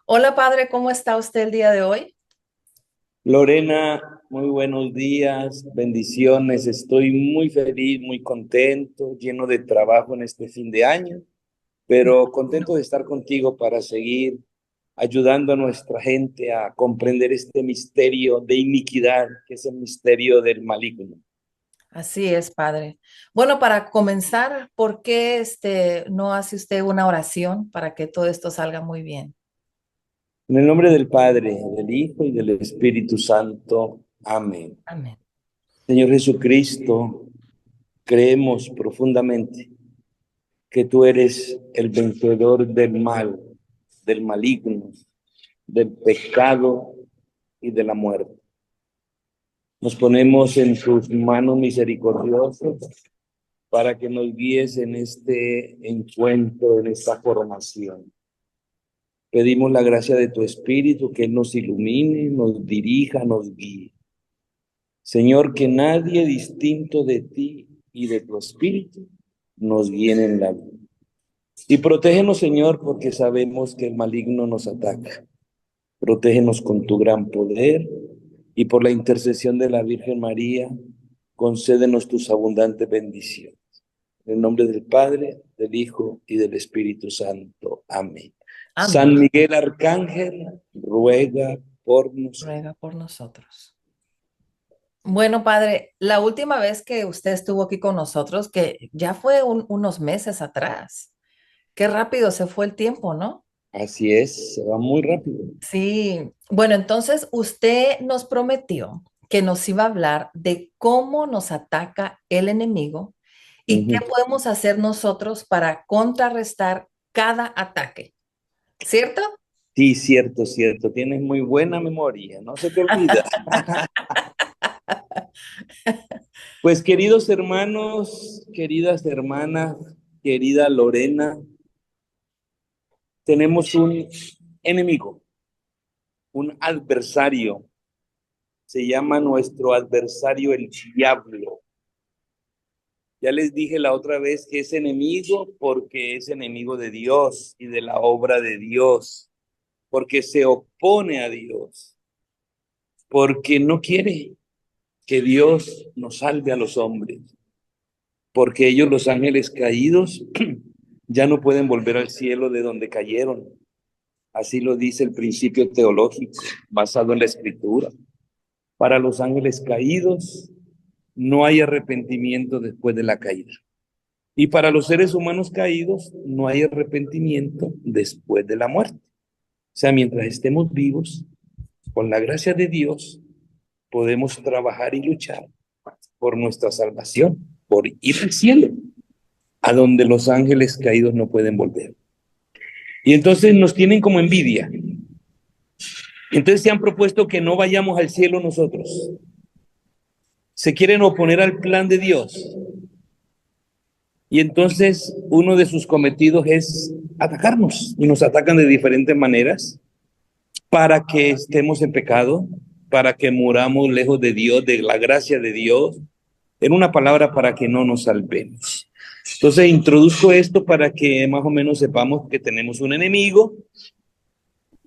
Hola, padre, ¿cómo está usted el día de hoy? Lorena, muy buenos días, bendiciones. Estoy muy feliz, muy contento, lleno de trabajo en este fin de año, pero contento de estar contigo para seguir ayudando a nuestra gente a comprender este misterio de iniquidad, que es el misterio del maligno. Así es, padre. Bueno, para comenzar, ¿por qué no hace usted una oración para que todo esto salga muy bien? En el nombre del Padre, del Hijo y del Espíritu Santo. Amén. Amén. Señor Jesucristo, creemos profundamente que tú eres el vencedor del mal, del maligno, del pecado y de la muerte. Nos ponemos en tus manos misericordiosas para que nos guíes en este encuentro, en esta formación. Pedimos la gracia de tu Espíritu, que Él nos ilumine, nos dirija, nos guíe. Señor, que nadie distinto de ti y de tu Espíritu nos guíe en la vida. Y protégenos, Señor, porque sabemos que el maligno nos ataca. Protégenos con tu gran poder y por la intercesión de la Virgen María, concédenos tus abundantes bendiciones. En el nombre del Padre, del Hijo y del Espíritu Santo. Amén. Amén. San Miguel Arcángel, ruega por nosotros. Ruega por nosotros. Bueno, padre, la última vez que usted estuvo aquí con nosotros, que ya fue unos meses atrás. Qué rápido se fue el tiempo, ¿no? Así es, se va muy rápido. Sí. Bueno, entonces usted nos prometió que nos iba a hablar de cómo nos ataca el enemigo y qué Ujú. podemos hacer nosotros para contrarrestar cada ataque, ¿cierto? Sí, cierto, cierto. Tienes muy buena memoria, no se te olvida. Pues queridos hermanos, queridas hermanas, querida Lorena, tenemos un enemigo, un adversario. Se llama nuestro adversario el diablo. Ya les dije la otra vez que es enemigo porque es enemigo de Dios y de la obra de Dios, porque se opone a Dios, porque no quiere que Dios nos salve a los hombres, porque ellos, los ángeles caídos, ya no pueden volver al cielo de donde cayeron. Así lo dice el principio teológico basado en la escritura. Para los ángeles caídos no hay arrepentimiento después de la caída. Y para los seres humanos caídos no hay arrepentimiento después de la muerte. O sea, mientras estemos vivos, con la gracia de Dios, podemos trabajar y luchar por nuestra salvación, por ir al cielo, a donde los ángeles caídos no pueden volver. Y entonces nos tienen como envidia. Entonces se han propuesto que no vayamos al cielo nosotros. Se quieren oponer al plan de Dios. Y entonces uno de sus cometidos es atacarnos. Y nos atacan de diferentes maneras para que estemos en pecado, para que muramos lejos de Dios, de la gracia de Dios. En una palabra, para que no nos salvemos. Entonces introduzco esto para que más o menos sepamos que tenemos un enemigo.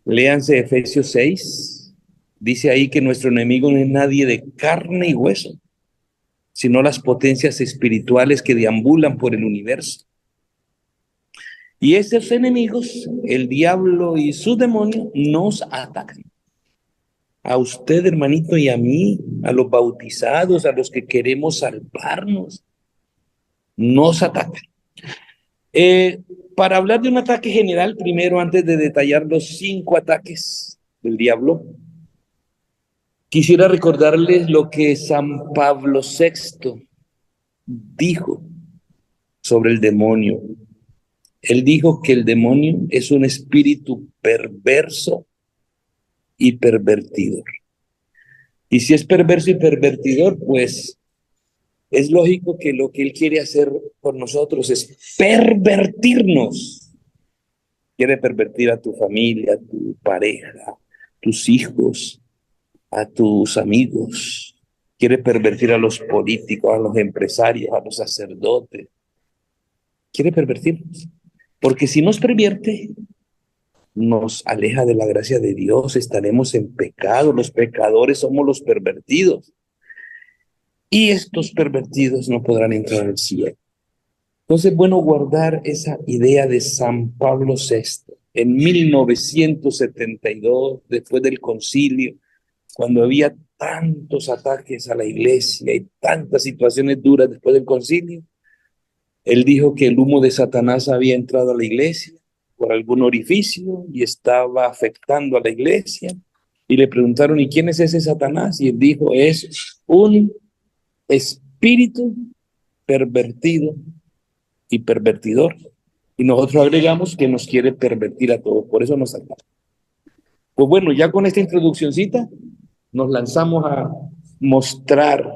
Léanse Efesios 6. Dice ahí que nuestro enemigo no es nadie de carne y hueso, sino las potencias espirituales que deambulan por el universo. Y esos enemigos, el diablo y sus demonios, nos atacan. A usted, hermanito, y a mí, a los bautizados, a los que queremos salvarnos, nos atacan. Eh, para hablar de un ataque general, primero, antes de detallar los 5 ataques del diablo, quisiera recordarles lo que San Pablo VI dijo sobre el demonio. Él dijo que el demonio es un espíritu perverso y pervertidor. Y si es perverso y pervertidor, pues es lógico que lo que él quiere hacer por nosotros es pervertirnos. Quiere pervertir a tu familia, a tu pareja, tus hijos, a tus amigos. Quiere pervertir a los políticos, a los empresarios, a los sacerdotes. Quiere pervertirnos. Porque si nos pervierte, nos aleja de la gracia de Dios, estaremos en pecado, los pecadores somos los pervertidos, y estos pervertidos no podrán entrar al cielo. Entonces, bueno, guardar esa idea de San Pablo VI. En 1972, después del concilio, cuando había tantos ataques a la iglesia y tantas situaciones duras después del concilio, él dijo que el humo de Satanás había entrado a la iglesia por algún orificio y estaba afectando a la iglesia. Y le preguntaron, ¿y quién es ese Satanás? Y él dijo, es un espíritu pervertido y pervertidor. Y nosotros agregamos que nos quiere pervertir a todos, por eso nos ataca. Pues bueno, ya con esta introduccióncita nos lanzamos a mostrar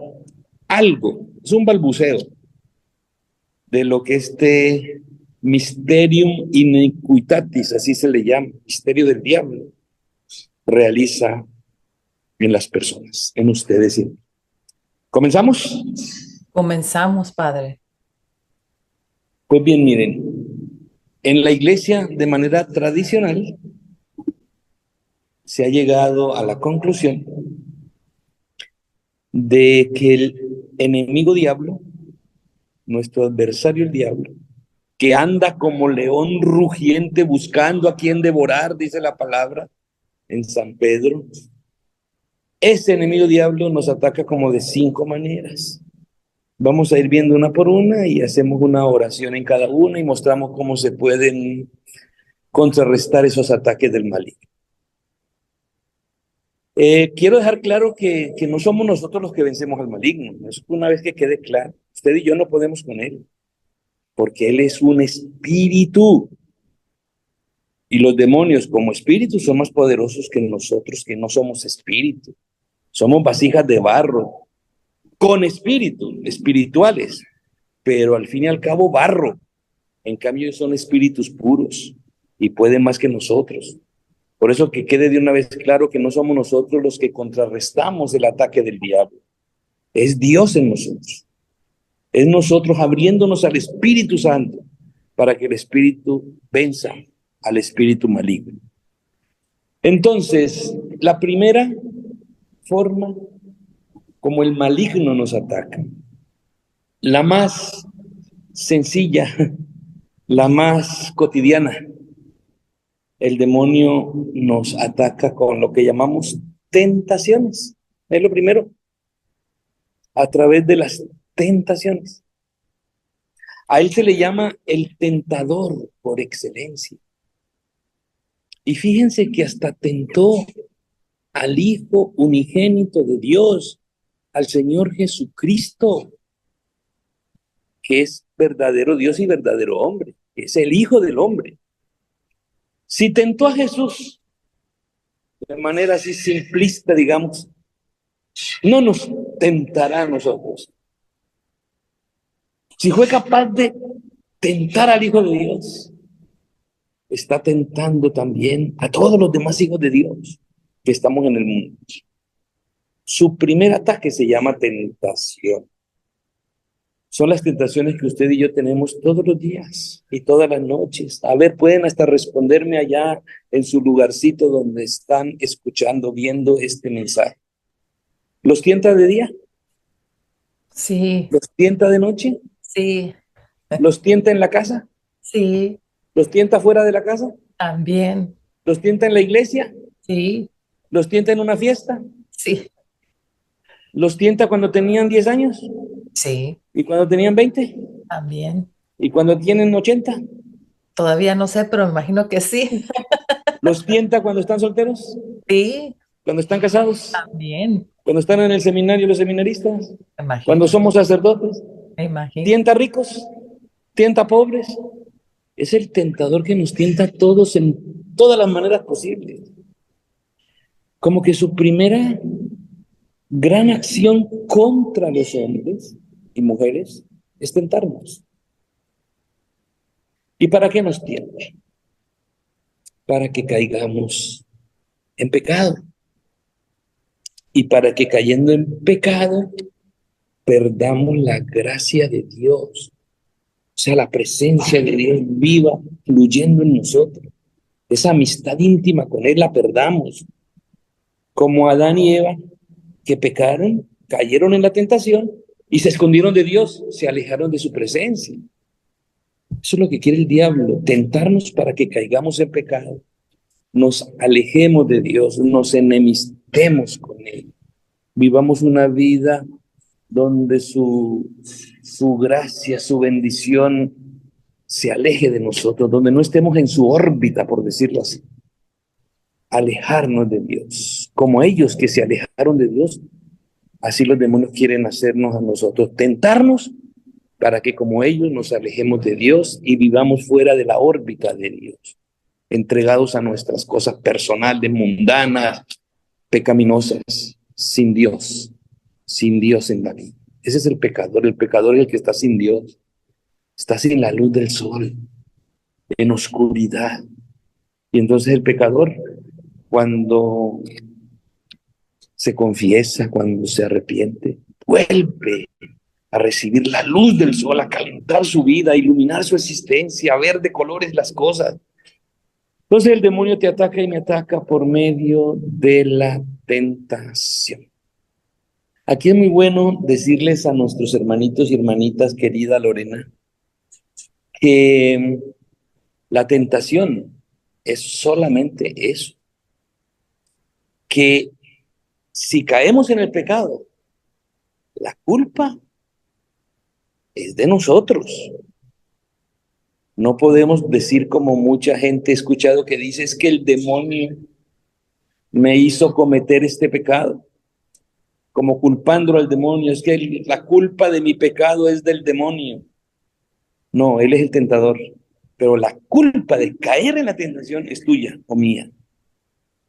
algo, es un balbuceo de lo que este Mysterium Iniquitatis, así se le llama, misterio del diablo, realiza en las personas, en ustedes. ¿Comenzamos? Comenzamos, Padre. Pues bien, miren, en la iglesia de manera tradicional se ha llegado a la conclusión de que el enemigo diablo, nuestro adversario el diablo, que anda como león rugiente buscando a quien devorar, dice la palabra en San Pedro, ese enemigo diablo nos ataca como de 5 maneras. Vamos a ir viendo una por una y hacemos una oración en cada una y mostramos cómo se pueden contrarrestar esos ataques del maligno. Quiero dejar claro que no somos nosotros los que vencemos al maligno. Eso una vez que quede claro. Usted y yo no podemos con él, porque él es un espíritu. Y los demonios como espíritus son más poderosos que nosotros, que no somos espíritu. Somos vasijas de barro, con espíritu, espirituales, pero al fin y al cabo barro. En cambio son espíritus puros y pueden más que nosotros. Por eso que quede de una vez claro que no somos nosotros los que contrarrestamos el ataque del diablo. Es Dios en nosotros. Es nosotros abriéndonos al Espíritu Santo para que el Espíritu venza al espíritu maligno. Entonces, la primera forma como el maligno nos ataca, la más sencilla, la más cotidiana, el demonio nos ataca con lo que llamamos tentaciones. Es lo primero, a través de las tentaciones. A él se le llama el tentador por excelencia. Y fíjense que hasta tentó al Hijo unigénito de Dios, al Señor Jesucristo, que es verdadero Dios y verdadero hombre, es el Hijo del hombre. Si tentó a Jesús de manera así simplista, digamos, no nos tentará a nosotros. Si fue capaz de tentar al Hijo de Dios, está tentando también a todos los demás hijos de Dios que estamos en el mundo. Su primer ataque se llama tentación. Son las tentaciones que usted y yo tenemos todos los días y todas las noches. A ver, pueden hasta responderme allá en su lugarcito donde están escuchando, viendo este mensaje. ¿Los tienta de día? Sí, ¿Los tienta de noche? sí, ¿Los tienta en la casa? sí, ¿Los tienta fuera de la casa? también. ¿Los tienta en la iglesia? Sí, ¿Los tienta en una fiesta? sí, ¿Los tienta cuando tenían 10 años? sí, ¿Y cuando tenían 20? también. ¿Y cuando tienen 80? Todavía no sé, pero me imagino que sí. ¿Los tienta cuando están solteros? Sí, ¿Cuando están casados? también. ¿Cuando están en el seminario los seminaristas? Me ¿Cuando imagino, somos sacerdotes? me imagino. ¿Tienta ricos? ¿Tienta pobres? Es el tentador que nos tienta a todos en todas las maneras posibles. Como que su primera gran acción contra los hombres y mujeres es tentarnos. ¿Y para qué nos tienta? Para que caigamos en pecado. Y para que cayendo en pecado perdamos la gracia de Dios. O sea, la presencia de Dios viva fluyendo en nosotros. esa amistad íntima con Él la perdamos, como Adán y Eva, que pecaron, cayeron en la tentación y se escondieron de Dios, se alejaron de su presencia. Eso es lo que quiere el diablo, tentarnos para que caigamos en pecado, nos alejemos de Dios, nos enemistemos con Él, vivamos una vida donde su gracia, su bendición se aleje de nosotros, donde no estemos en su órbita, por decirlo así. Alejarnos de Dios. Como ellos que se alejaron de Dios, así los demonios quieren hacernos a nosotros, tentarnos para que como ellos nos alejemos de Dios y vivamos fuera de la órbita de Dios, entregados a nuestras cosas personales, mundanas, pecaminosas, sin Dios en la vida. Ese es el pecador es el que está sin Dios, está sin la luz del sol, en oscuridad. Y entonces el pecador, cuando se confiesa, cuando se arrepiente, vuelve a recibir la luz del sol, a calentar su vida, a iluminar su existencia, a ver de colores las cosas. Entonces el demonio te ataca y me ataca por medio de la tentación. Aquí es muy bueno decirles a nuestros hermanitos y hermanitas, querida Lorena, que la tentación es solamente eso, que si caemos en el pecado, la culpa es de nosotros. No podemos decir como mucha gente he escuchado que dice es que el demonio me hizo cometer este pecado, como culpándolo al demonio, es que la culpa de mi pecado es del demonio. No, él es el tentador, pero la culpa de caer en la tentación es tuya o mía.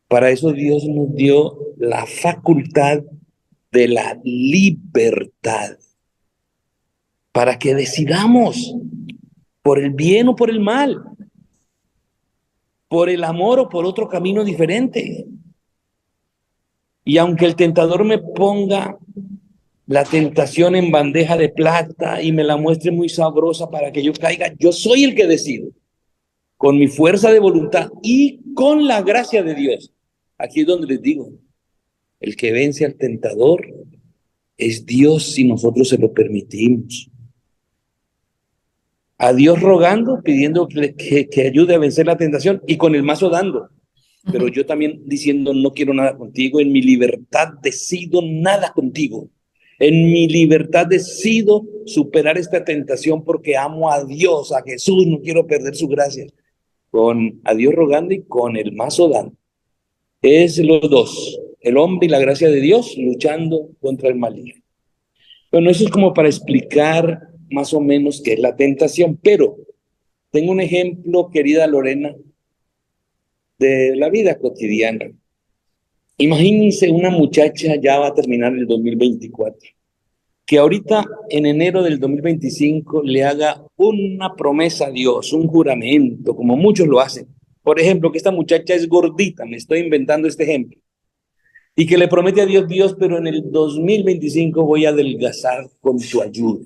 Para eso Dios nos dio la facultad de la libertad, para que decidamos por el bien o por el mal, por el amor o por otro camino diferente. Y aunque el tentador me ponga la tentación en bandeja de plata y me la muestre muy sabrosa para que yo caiga, yo soy el que decido, con mi fuerza de voluntad y con la gracia de Dios. Aquí es donde les digo, el que vence al tentador es Dios si nosotros se lo permitimos. A Dios rogando, pidiendo que ayude a vencer la tentación y con el mazo dando. Pero yo también diciendo, no quiero nada contigo, en mi libertad decido nada contigo. En mi libertad decido superar esta tentación porque amo a Dios, a Jesús, no quiero perder su gracia. Con a Dios rogando y con el mazo dando. Es los dos, el hombre y la gracia de Dios luchando contra el maligno. Bueno, eso es como para explicar más o menos qué es la tentación, pero tengo un ejemplo, querida Lorena, de la vida cotidiana. Imagínense una muchacha, ya va a terminar el 2024, que ahorita en enero del 2025 le haga una promesa a Dios, un juramento, como muchos lo hacen. Por ejemplo, que esta muchacha es gordita, me estoy inventando este ejemplo, y que le promete a Dios, Dios, pero en el 2025 voy a adelgazar con tu ayuda.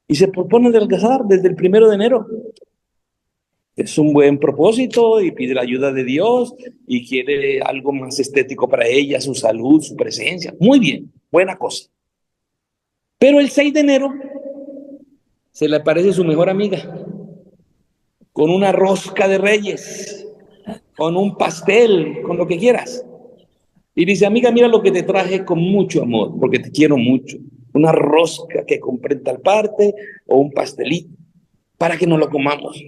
Y se propone adelgazar desde el 1 de enero. Es un buen propósito y pide la ayuda de Dios y quiere algo más estético para ella, su salud, su presencia. Muy bien, buena cosa. Pero el 6 de enero se le aparece su mejor amiga con una rosca de reyes, con un pastel, con lo que quieras. Y dice, amiga, mira lo que te traje con mucho amor, porque te quiero mucho. Una rosca que compré en tal parte o un pastelito para que nos lo comamos.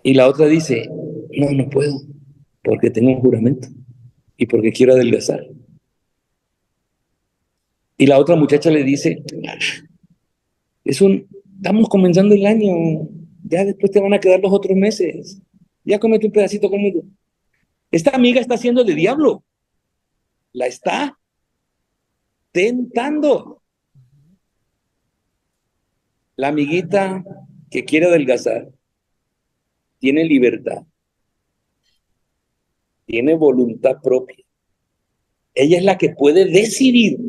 Y la otra dice, no, no puedo, porque tengo un juramento y porque quiero adelgazar. Y la otra muchacha le dice, estamos comenzando el año, ya después te van a quedar los otros meses, ya comete un pedacito conmigo. Esta amiga está haciendo de diablo, la está tentando. La amiguita que quiere adelgazar tiene libertad, tiene voluntad propia. Ella es la que puede decidir,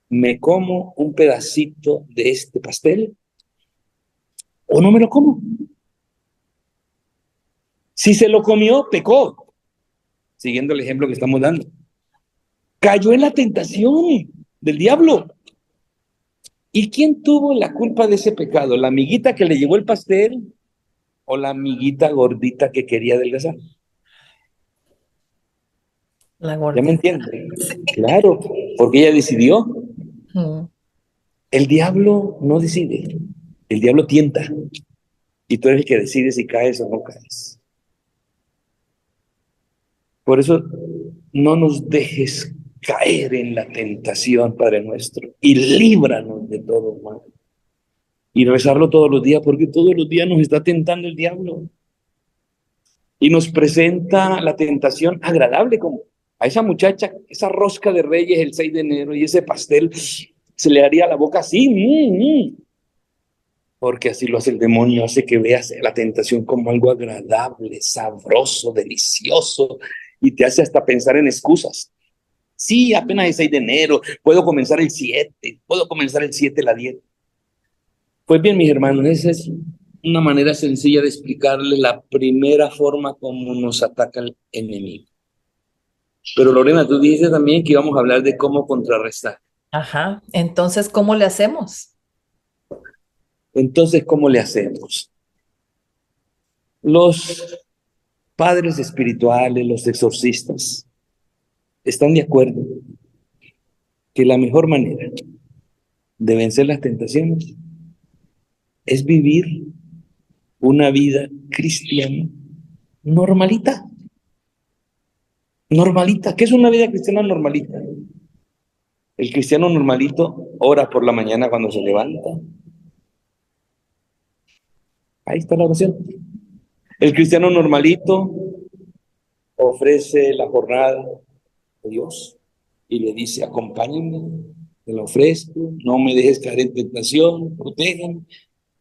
¿me como un pedacito de este pastel o no me lo como? Si se lo comió, pecó, siguiendo el ejemplo que estamos dando. Cayó en la tentación del diablo. ¿Y quién tuvo la culpa de ese pecado? ¿La amiguita que le llevó el pastel o la amiguita gordita que quería adelgazar? La ¿Ya me gordita. entiende? Claro, porque ella decidió. Mm. El diablo no decide, el diablo tienta. Y tú eres el que decide si caes o no caes. Por eso no nos dejes caer en la tentación, Padre nuestro, y líbranos de todo mal. Y rezarlo todos los días, porque todos los días nos está tentando el diablo. Y nos presenta la tentación agradable, como a esa muchacha, esa rosca de reyes el 6 de enero y ese pastel, se le haría la boca así, porque así lo hace el demonio, hace que veas la tentación como algo agradable, sabroso, delicioso, y te hace hasta pensar en excusas. Sí, apenas es 6 de enero, puedo comenzar el 7, puedo comenzar el 7 la 10. Pues bien, mis hermanos, esa es una manera sencilla de explicarles la primera forma como nos ataca el enemigo. Pero Lorena, tú dijiste también que íbamos a hablar de cómo contrarrestar. Ajá. Entonces, ¿cómo le hacemos? Entonces, ¿cómo le hacemos? Los padres espirituales, los exorcistas, están de acuerdo que la mejor manera de vencer las tentaciones es vivir una vida cristiana normalita. Normalita. ¿Qué es una vida cristiana normalita? El cristiano normalito ora por la mañana cuando se levanta. Ahí está la oración. El cristiano normalito ofrece la jornada a Dios y le dice, acompáñenme, te la ofrezco, no me dejes caer en tentación, protégame.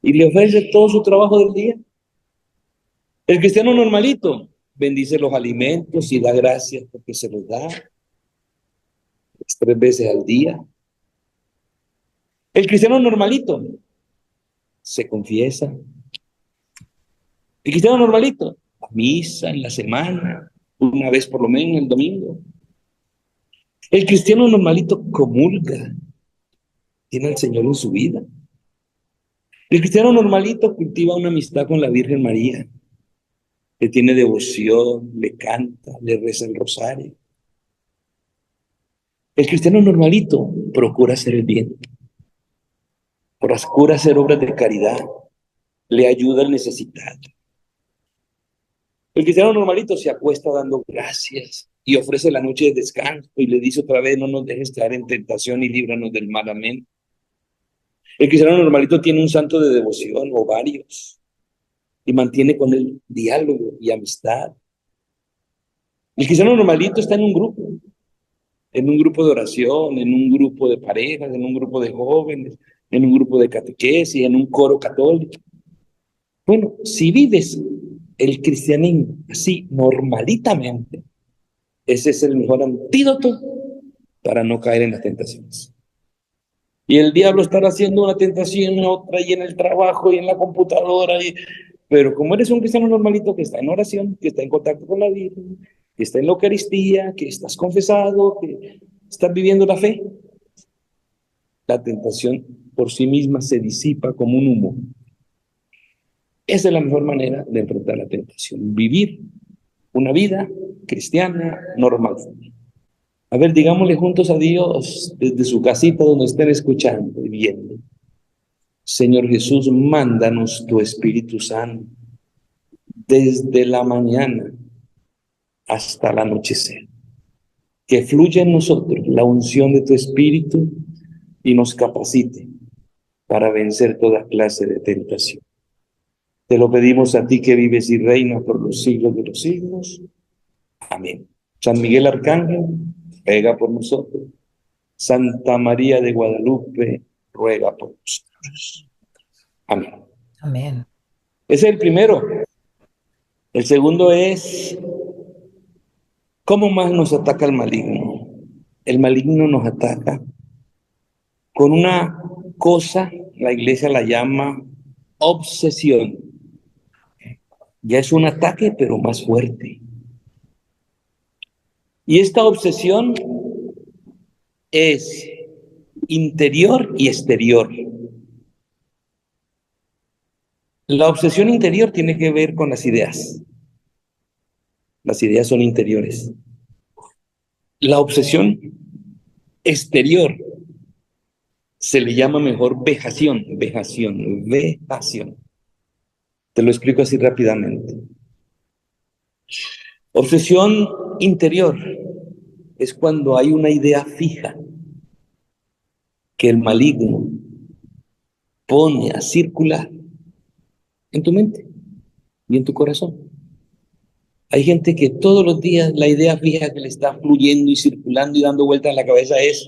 Y le ofrece todo su trabajo del día. El cristiano normalito bendice los alimentos y da gracias porque se los da 3 veces al día. El cristiano normalito se confiesa. El cristiano normalito, a misa en la semana, una vez por lo menos el domingo. El cristiano normalito comulga, tiene al Señor en su vida. El cristiano normalito cultiva una amistad con la Virgen María, le tiene devoción, le canta, le reza el rosario. El cristiano normalito procura hacer el bien, procura hacer obras de caridad, le ayuda al necesitado. El cristiano normalito se acuesta dando gracias y ofrece la noche de descanso y le dice otra vez, no nos dejes caer en tentación y líbranos del mal, amén. El cristiano normalito tiene un santo de devoción o varios y mantiene con él diálogo y amistad. El cristiano normalito está en un grupo de oración, en un grupo de parejas, en un grupo de jóvenes, en un grupo de catequesis, en un coro católico. Bueno, si vives el cristianismo así normalitamente, ese es el mejor antídoto para no caer en las tentaciones. Y el diablo estará haciendo una tentación, otra, y en el trabajo, y en la computadora, pero como eres un cristiano normalito que está en oración, que está en contacto con la Virgen, que está en la Eucaristía, que estás confesado, que estás viviendo la fe, la tentación por sí misma se disipa como un humo. Esa es la mejor manera de enfrentar la tentación, vivir una vida cristiana normal. A ver, digámosle juntos a Dios desde su casita donde estén escuchando y viendo. Señor Jesús, mándanos tu Espíritu Santo desde la mañana hasta el anochecer. Que fluya en nosotros la unción de tu Espíritu y nos capacite para vencer toda clase de tentación. Te lo pedimos a ti que vives y reinas por los siglos de los siglos. Amén. San Miguel Arcángel, ruega por nosotros. Santa María de Guadalupe, ruega por nosotros. Amén. Amén. Ese es el primero. El segundo es, ¿cómo más nos ataca el maligno? El maligno nos ataca con una cosa, la iglesia la llama obsesión. Ya es un ataque, pero más fuerte. Y esta obsesión es interior y exterior. La obsesión interior tiene que ver con las ideas. Las ideas son interiores. La obsesión exterior se le llama mejor vejación, vejación. Te lo explico así rápidamente. Obsesión interior es cuando hay una idea fija que el maligno pone a circular en tu mente y en tu corazón. Hay gente que todos los días la idea fija que le está fluyendo y circulando y dando vueltas en la cabeza es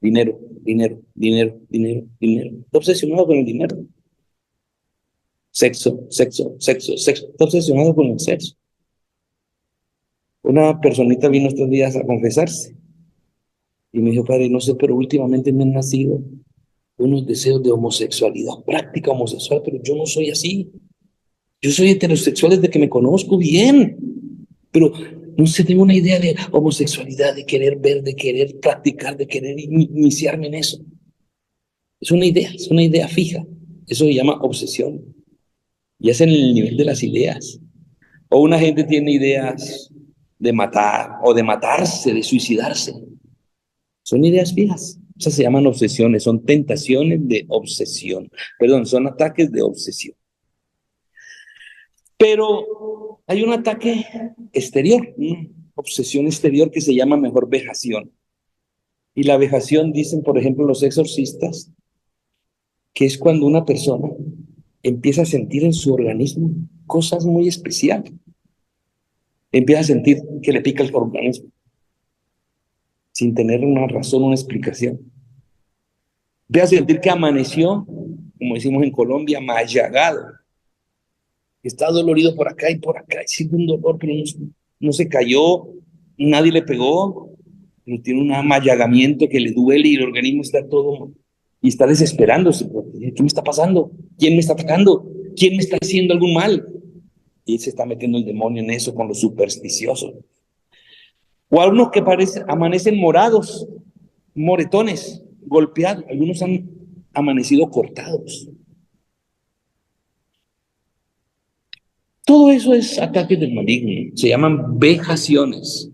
dinero, dinero, dinero, dinero, dinero. Está obsesionado con el dinero. Sexo, sexo, sexo, sexo. Está obsesionado con el sexo. Una personita vino estos días a confesarse y me dijo, padre, no sé, pero últimamente me han nacido unos deseos de homosexualidad, práctica homosexual, pero yo no soy así. Yo soy heterosexual desde que me conozco bien, pero no sé, tengo una idea de homosexualidad, de querer ver, de querer practicar, de querer iniciarme en eso. Es una idea fija. Eso se llama obsesión. Y es en el nivel de las ideas. O una gente tiene ideas de matar o de matarse, de suicidarse. Son ideas fijas. Esas se llaman obsesiones, son tentaciones de obsesión. Perdón, son ataques de obsesión. Pero hay un ataque exterior, una obsesión exterior que se llama mejor vejación. Y la vejación, dicen, por ejemplo, los exorcistas, que es cuando una persona empieza a sentir en su organismo cosas muy especiales. Empieza a sentir que le pica el organismo, sin tener una razón, una explicación. Empieza a sentir que amaneció, como decimos en Colombia, mayagado. Está dolorido por acá y por acá, y siente un dolor, pero no se cayó, nadie le pegó, pero tiene un amallagamiento que le duele y el organismo está todo, y está desesperándose. ¿Qué me está pasando? ¿Quién me está atacando? ¿Quién me está haciendo algún mal? Y se está metiendo el demonio en eso con los supersticiosos. O algunos que amanecen morados, moretones, golpeados, algunos han amanecido cortados. Todo eso es ataques del maligno, se llaman vejaciones.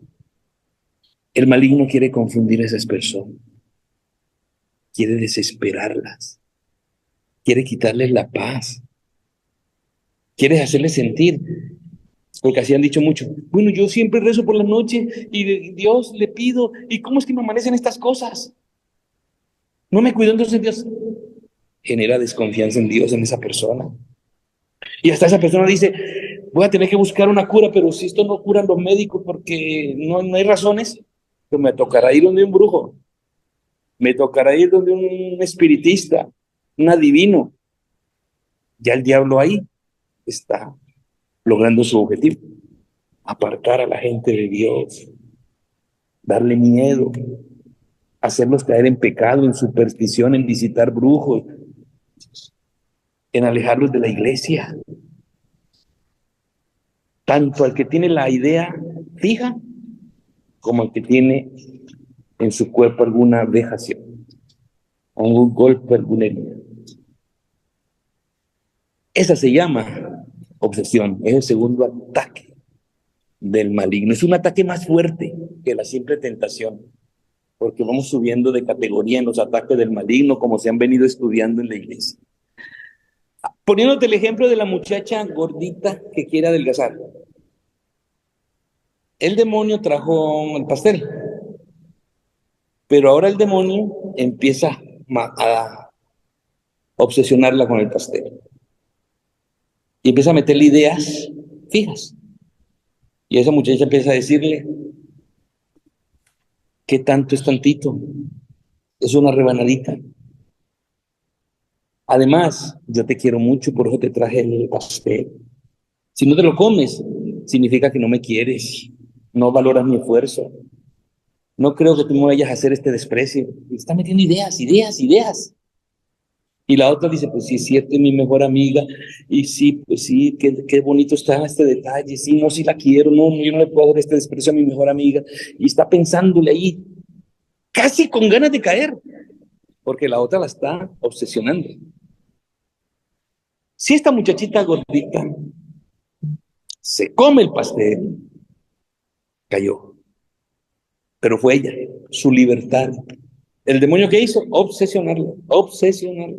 El maligno quiere confundir a esas personas, quiere desesperarlas, quiere quitarles la paz, quiere hacerles sentir, porque así han dicho mucho, bueno, yo siempre rezo por la noche y de Dios le pido, ¿y cómo es que me amanecen estas cosas? No me cuido, entonces Dios genera desconfianza en Dios, en esa persona. Y hasta esa persona dice, voy a tener que buscar una cura, pero si esto no curan los médicos porque no hay razones, pues me tocará ir donde un brujo, me tocará ir donde un espiritista, un adivino. Ya el diablo ahí está logrando su objetivo, apartar a la gente de Dios, darle miedo, hacerlos caer en pecado, en superstición, en visitar brujos, en alejarlos de la iglesia. Tanto al que tiene la idea fija como al que tiene en su cuerpo alguna vejación, algún golpe, alguna herida. Esa se llama obsesión, es el segundo ataque del maligno. Es un ataque más fuerte que la simple tentación, porque vamos subiendo de categoría en los ataques del maligno, como se han venido estudiando en la iglesia. Poniéndote el ejemplo de la muchacha gordita que quiere adelgazar. El demonio trajo el pastel, pero ahora el demonio empieza a obsesionarla con el pastel y empieza a meterle ideas fijas. Y esa muchacha empieza a decirle, ¿qué tanto es tantito? Es una rebanadita. Además, yo te quiero mucho, por eso te traje el pastel. Si no te lo comes, significa que no me quieres, no valoras mi esfuerzo. No creo que tú me vayas a hacer este desprecio. Y está metiendo ideas, ideas, ideas. Y la otra dice, pues sí, es cierto, es mi mejor amiga, y sí, pues sí, qué bonito está este detalle, sí, no, sí la quiero, no, yo no le puedo dar este desprecio a mi mejor amiga, y está pensándole ahí, casi con ganas de caer, porque la otra la está obsesionando. Si esta muchachita gordita se come el pastel, cayó, pero fue ella, su libertad. ¿El demonio qué hizo? Obsesionarla, obsesionarla.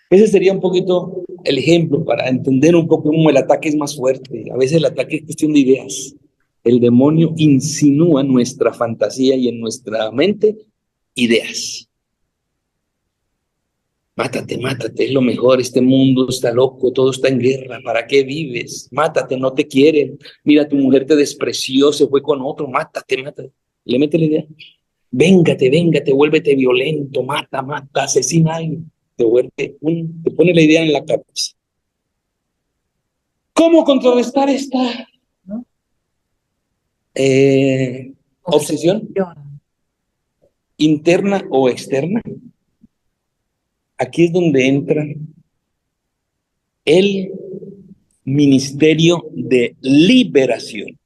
Ese sería un poquito el ejemplo para entender un poco cómo el ataque es más fuerte. A veces el ataque es cuestión de ideas. El demonio insinúa en nuestra fantasía y en nuestra mente ideas. Mátate, mátate, es lo mejor, este mundo está loco, todo está en guerra, ¿para qué vives? Mátate, no te quieren. Mira, tu mujer te despreció, se fue con otro, mátate, mátate. Le mete la idea. Véngate, véngate, vuélvete violento, mata, mata, asesina a alguien. Te pone la idea en la cabeza. ¿Cómo contrarrestar esta ¿no? obsesión Obsesión. interna o externa? Aquí es donde entra el ministerio de liberación.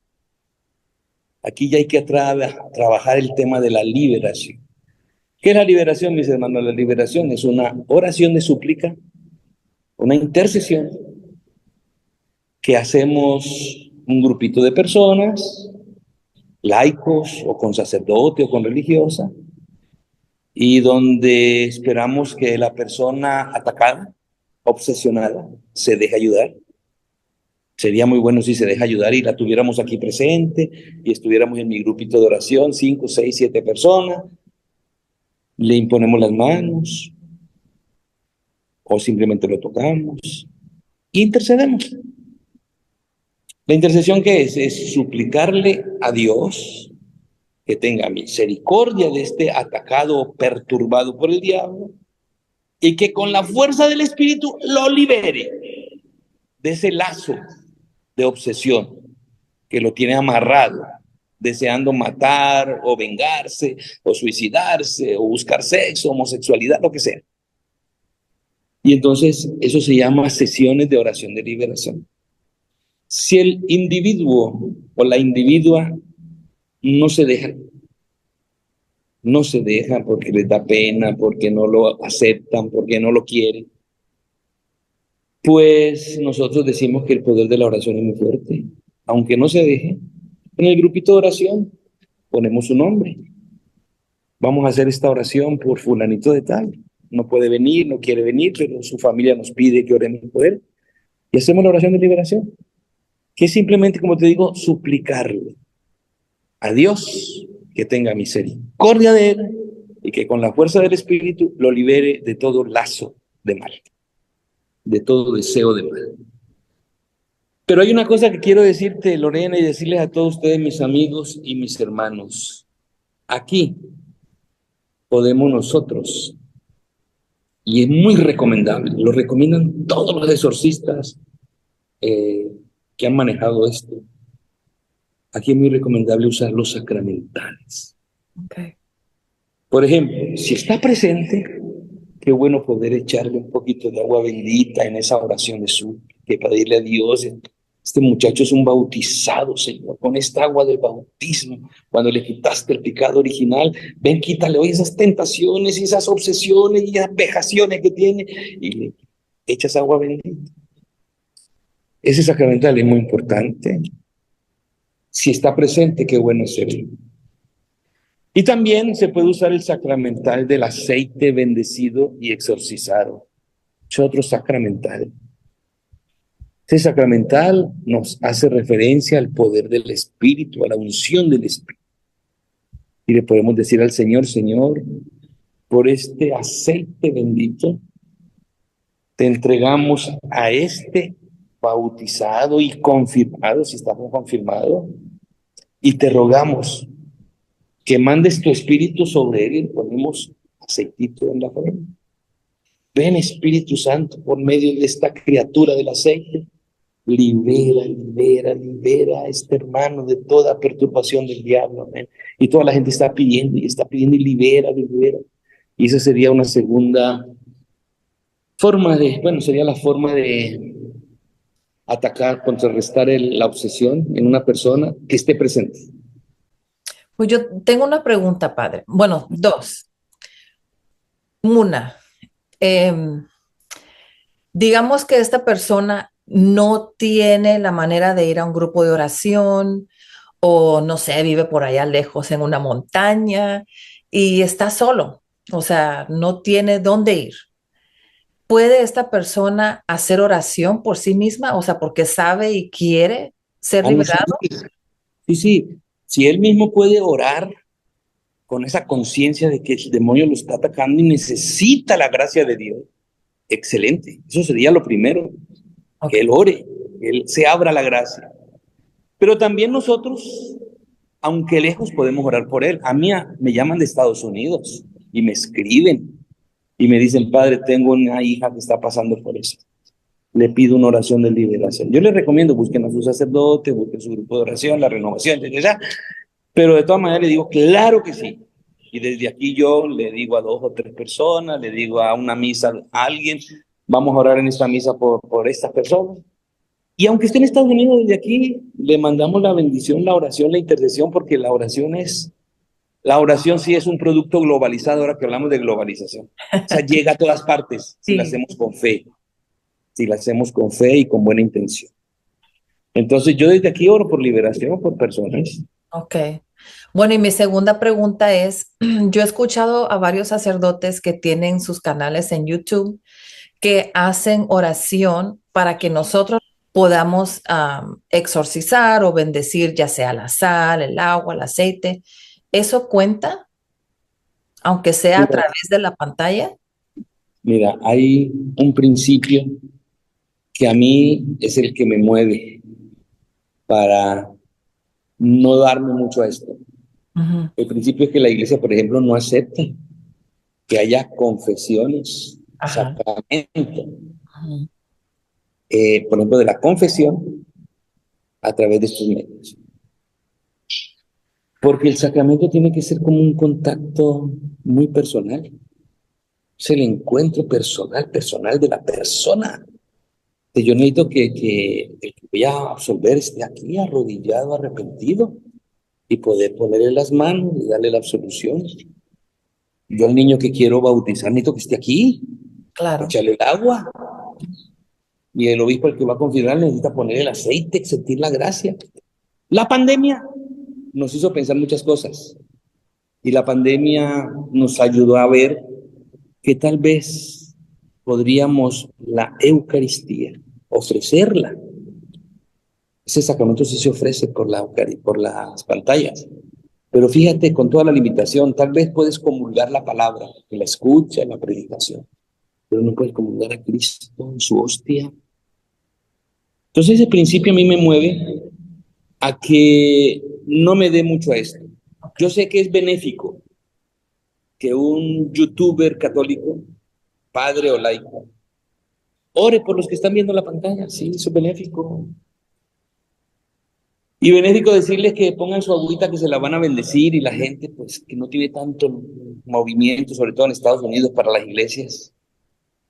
Aquí ya hay que trabajar el tema de la liberación. ¿Qué es la liberación, mis hermanos? La liberación es una oración de súplica, una intercesión que hacemos un grupito de personas, laicos o con sacerdote o con religiosa, y donde esperamos que la persona atacada, obsesionada, se deje ayudar. Sería muy bueno si se deja ayudar y la tuviéramos aquí presente y estuviéramos en mi grupito de oración, 5, 6, 7 personas, le imponemos las manos o simplemente lo tocamos e intercedemos. ¿La intercesión qué es? Es suplicarle a Dios que tenga misericordia de este atacado o perturbado por el diablo y que con la fuerza del Espíritu lo libere de ese lazo de obsesión que lo tiene amarrado, deseando matar o vengarse o suicidarse o buscar sexo, homosexualidad, lo que sea. Y entonces eso se llama sesiones de oración de liberación. Si el individuo o la individua no se deja, no se deja porque les da pena, porque no lo aceptan, porque no lo quieren, pues nosotros decimos que el poder de la oración es muy fuerte. Aunque no se deje, en el grupito de oración ponemos su nombre. Vamos a hacer esta oración por fulanito de tal. No puede venir, no quiere venir, pero su familia nos pide que oremos por él. Y hacemos la oración de liberación, que es simplemente, como te digo, suplicarle a Dios que tenga misericordia de él y que con la fuerza del Espíritu lo libere de todo lazo de mal, de todo deseo de mal. Pero hay una cosa que quiero decirte, Lorena, y decirles a todos ustedes, mis amigos y mis hermanos. Aquí podemos nosotros, y es muy recomendable, lo recomiendan todos los exorcistas que han manejado esto. Aquí es muy recomendable usar los sacramentales. Okay. Por ejemplo, si está presente, qué bueno poder echarle un poquito de agua bendita en esa oración de súplica, pedirle a Dios. Este muchacho es un bautizado, Señor, con esta agua del bautismo. Cuando le quitaste el pecado original, ven, quítale hoy esas tentaciones y esas obsesiones y esas vejaciones que tiene y le echas agua bendita. Ese sacramental es muy importante. Si está presente, qué bueno hacerlo. Y también se puede usar el sacramental del aceite bendecido y exorcizado. Es otro sacramental. Ese sacramental nos hace referencia al poder del Espíritu, a la unción del Espíritu. Y le podemos decir al Señor, Señor, por este aceite bendito, te entregamos a este bautizado y confirmado, si estamos confirmados, y te rogamos que mandes tu Espíritu sobre él y le ponemos aceitito en la frente. Ven, Espíritu Santo, por medio de esta criatura del aceite, libera, libera, libera a este hermano de toda perturbación del diablo, amén. Y toda la gente está pidiendo y libera, libera. Y esa sería una segunda forma de, bueno, sería la forma de atacar, contrarrestar la obsesión en una persona que esté presente. Pues yo tengo una pregunta, padre. Bueno, dos. Una, em, digamos que esta persona no tiene la manera de ir a un grupo de oración o no sé, vive por allá lejos en una montaña y está solo, o sea, no tiene dónde ir. ¿Puede esta persona hacer oración por sí misma? O sea, porque sabe y quiere ser Ah, no, sí, liberado. sí, sí. Si él mismo puede orar con esa conciencia de que el demonio lo está atacando y necesita la gracia de Dios, excelente. Eso sería lo primero, que Ok. él ore, que él se abra la gracia. Pero también nosotros, aunque lejos, podemos orar por él. A mí me llaman de Estados Unidos y me escriben y me dicen, padre, tengo una hija que está pasando por eso. Le pido una oración de liberación. Yo les recomiendo, busquen a su sacerdote, busquen su grupo de oración, la renovación, etc. Pero de todas maneras le digo, claro que sí. Y desde aquí yo le digo a 2 o 3 personas, le digo a una misa a alguien, vamos a orar en esta misa por estas personas. Y aunque esté en Estados Unidos, desde aquí le mandamos la bendición, la oración, la intercesión, porque la oración sí es un producto globalizado, ahora que hablamos de globalización. O sea, llega a todas partes si la Sí, hacemos con fe, si la hacemos con fe y con buena intención. Entonces yo desde aquí oro por liberación, por personas. ok. Bueno, y mi segunda pregunta es, yo he escuchado a varios sacerdotes que tienen sus canales en YouTube que hacen oración para que nosotros podamos exorcizar o bendecir ya sea la sal, el agua, el aceite. ¿Eso cuenta, aunque sea a Mira, través de la pantalla? mira, hay un principio que a mí es el que me mueve para no darme mucho a esto. Ujú. El principio es que la iglesia, por ejemplo, no acepta que haya confesiones, Ajá. sacramentos, Ujú. por ejemplo, de la confesión a través de estos medios. Porque el sacramento tiene que ser como un contacto muy personal. Es el encuentro personal, personal de la persona. Yo necesito que el que voy a absolver esté aquí arrodillado, arrepentido, y poder ponerle las manos y darle la absolución. Yo al niño que quiero bautizar necesito que esté aquí, Claro, echarle el agua, y el obispo al que va a confirmar necesita poner el aceite, sentir la gracia. La pandemia nos hizo pensar muchas cosas, y la pandemia nos ayudó a ver que tal vez podríamos la Eucaristía ofrecerla. Ese sacramento sí se ofrece por las pantallas. Pero fíjate, con toda la limitación, tal vez puedes comulgar la palabra, que la escucha, la predicación, pero no puedes comulgar a Cristo en su hostia. Entonces ese principio a mí me mueve a que no me dé mucho a esto. ok. Yo sé que es benéfico que un youtuber católico, padre o laico, ore por los que están viendo la pantalla. Sí, eso es benéfico. Y benéfico decirles que pongan su agüita que se la van a bendecir y la gente, pues, que no tiene tanto movimiento, sobre todo en Estados Unidos, para las iglesias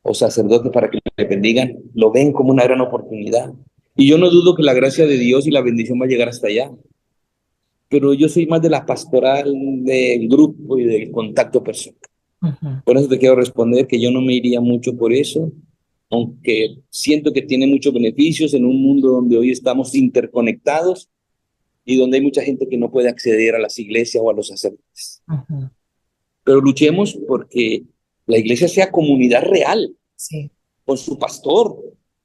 o sacerdotes para que le bendigan, lo ven como una gran oportunidad. Y yo no dudo que la gracia de Dios y la bendición va a llegar hasta allá, pero yo soy más de la pastoral del grupo y del contacto personal. Ujú. Por eso te quiero responder que yo no me iría mucho por eso, aunque siento que tiene muchos beneficios en un mundo donde hoy estamos interconectados y donde hay mucha gente que no puede acceder a las iglesias o a los sacerdotes. Ujú. Pero luchemos porque la iglesia sea comunidad real, Sí, con su pastor,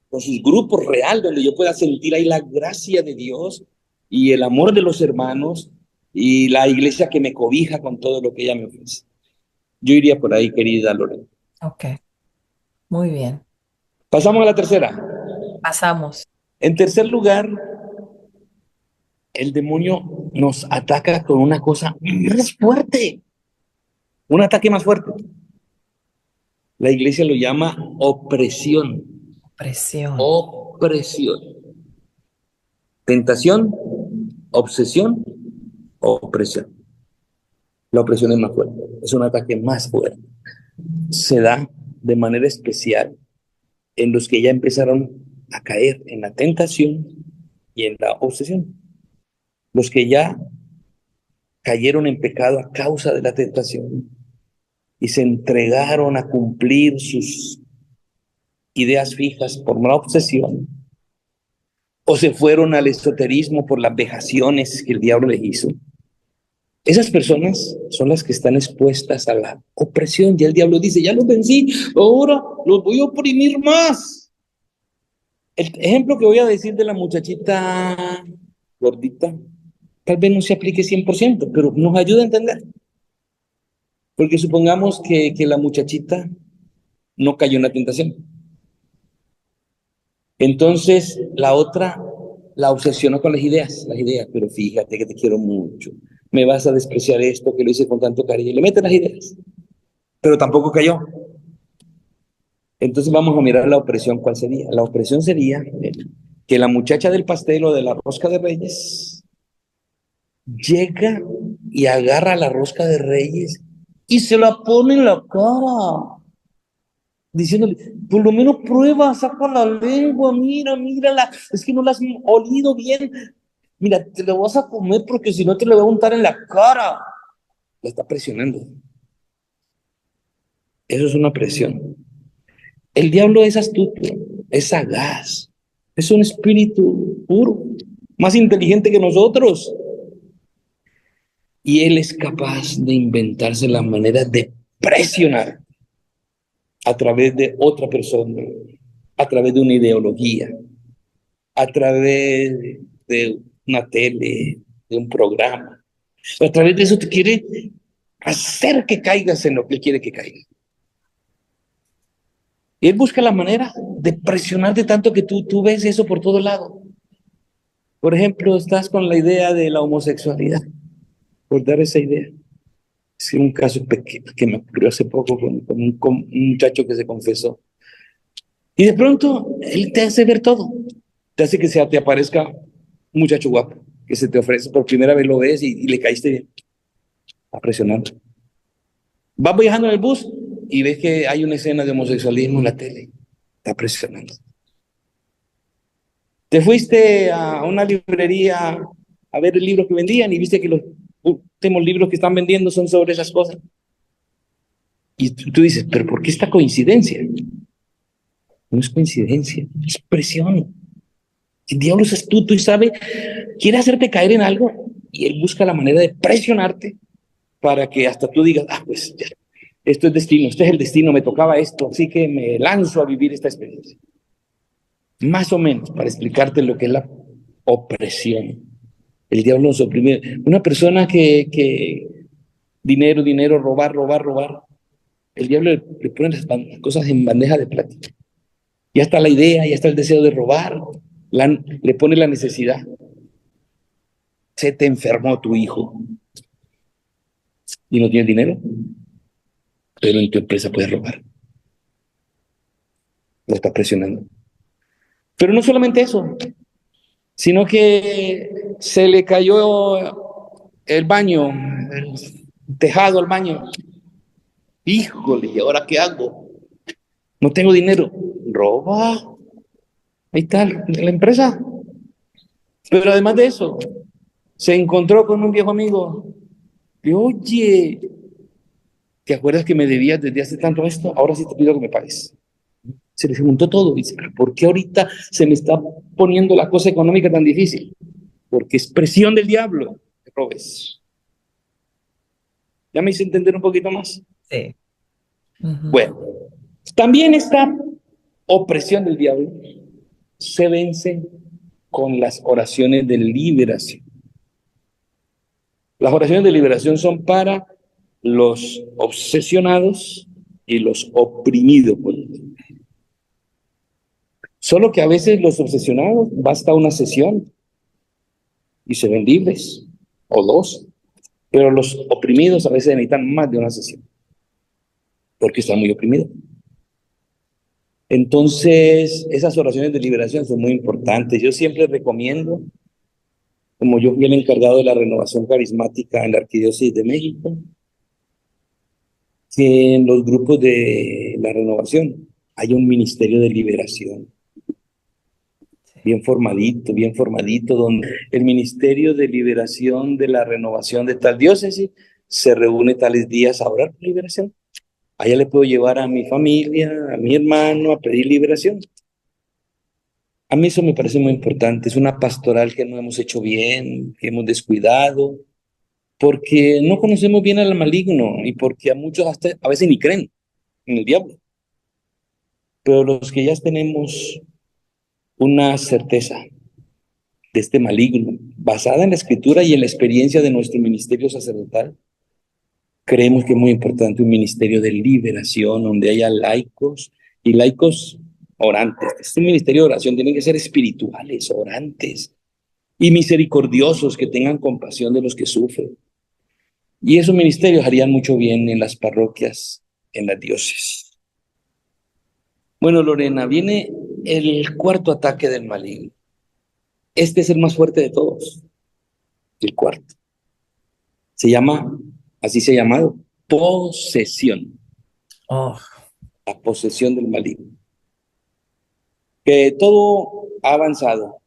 con sus grupos real, donde yo pueda sentir ahí la gracia de Dios y el amor de los hermanos y la iglesia que me cobija con todo lo que ella me ofrece. Yo iría por ahí, querida Lorena. ok, muy bien. Pasamos a la tercera. Pasamos. En tercer lugar, el demonio nos ataca con una cosa más fuerte, un ataque más fuerte. La iglesia lo llama opresión. Presión. Opresión. Tentación, obsesión, opresión. La opresión es más fuerte, es un ataque más fuerte. se da de manera especial en los que ya empezaron a caer en la tentación y en la obsesión. Los que ya cayeron en pecado a causa de la tentación y se entregaron a cumplir sus ideas fijas por una obsesión, o se fueron al esoterismo por las vejaciones que el diablo les hizo. Esas personas son las que están expuestas a la opresión. Y el diablo dice, ya los vencí, ahora los voy a oprimir más. El ejemplo que voy a decir de la muchachita gordita, tal vez no se aplique 100%, pero nos ayuda a entender. Porque supongamos que la muchachita no cayó en la tentación. Entonces la otra la obsesionó con las ideas, pero fíjate que te quiero mucho. Me vas a despreciar esto que lo hice con tanto cariño. Le mete las ideas, pero tampoco cayó. Entonces vamos a mirar la opresión. ¿Cuál sería? La opresión sería que la muchacha del pastel o de la rosca de Reyes llega y agarra la rosca de Reyes y se la pone en la cara, diciéndole, por lo menos prueba, saca la lengua, mírala, es que no la has olido bien, mira, te la vas a comer porque si no te la voy a untar en la cara. La está presionando. Eso es una presión. El diablo es astuto, es sagaz, es un espíritu puro, más inteligente que nosotros. Y él es capaz de inventarse la manera de presionar a través de otra persona, a través de una ideología, a través de una tele, de un programa. A través de eso te quiere hacer que caigas en lo que él quiere que caigas. Y él busca la manera de presionarte tanto que tú ves eso por todo lado. Por ejemplo, estás con la idea de la homosexualidad, por dar esa idea. Es un caso que me ocurrió hace poco con un muchacho que se confesó. Y de pronto, él te hace ver todo. Te hace que te aparezca un muchacho guapo, que se te ofrece por primera vez, lo ves y le caíste bien. Está presionando. Vas viajando en el bus y ves que hay una escena de homosexualismo en la tele. Está presionando. Te fuiste a una librería a ver el libro que vendían y viste que los últimos libros que están vendiendo son sobre esas cosas. Y tú dices, ¿pero por qué esta coincidencia? No es coincidencia, es presión. El diablo es astuto y sabe, quiere hacerte caer en algo y él busca la manera de presionarte para que hasta tú digas, pues ya, esto es destino, este es el destino, me tocaba esto, así que me lanzo a vivir esta experiencia. Más o menos, para explicarte lo que es la opresión. El diablo nos oprime. Una persona que dinero, robar. El diablo le pone las cosas en bandeja de plata. Ya está la idea, ya está el deseo de robar, le pone la necesidad. Se te enfermó tu hijo y no tienes dinero, pero en tu empresa puedes robar. Lo está presionando. Pero no solamente eso, sino que se le cayó el baño, el tejado al baño. Híjole, ¿y ahora qué hago? No tengo dinero. Roba. Ahí está la empresa. Pero además de eso, se encontró con un viejo amigo. Y oye, ¿te acuerdas que me debías desde hace tanto esto? Ahora sí te pido que me pagues. Se les juntó todo. Dice, ¿por qué ahorita se me está poniendo la cosa económica tan difícil? Porque es presión del diablo. Que robes. ¿Ya me hice entender un poquito más? Sí. Bueno, también esta opresión del diablo se vence con las oraciones de liberación. Las oraciones de liberación son para los obsesionados y los oprimidos por el diablo. Solo que a veces los obsesionados basta una sesión y se ven libres, o dos, pero los oprimidos a veces necesitan más de una sesión, porque están muy oprimidos. Entonces, esas oraciones de liberación son muy importantes. Yo siempre recomiendo, como yo fui el encargado de la renovación carismática en la Arquidiócesis de México, que en los grupos de la renovación hay un ministerio de liberación, Sí. bien formadito, donde el ministerio de liberación de la renovación de tal diócesis se reúne tales días a orar por liberación. Allá le puedo llevar a mi familia, a mi hermano, a pedir liberación. A mí eso me parece muy importante. Es una pastoral que no hemos hecho bien, que hemos descuidado, porque no conocemos bien al maligno y porque a muchos hasta a veces ni creen en el diablo. Pero los que ya tenemos una certeza de este maligno, basada en la escritura y en la experiencia de nuestro ministerio sacerdotal, creemos que es muy importante un ministerio de liberación donde haya laicos y laicos orantes. Este ministerio de oración tiene que ser espirituales, orantes y misericordiosos, que tengan compasión de los que sufren. Y esos ministerios harían mucho bien en las parroquias, en las diócesis. Bueno, Lorena, viene el cuarto ataque del maligno. Este es el más fuerte de todos, el cuarto. Se llama, así se ha llamado, posesión, Oh, la posesión del maligno. Que todo ha avanzado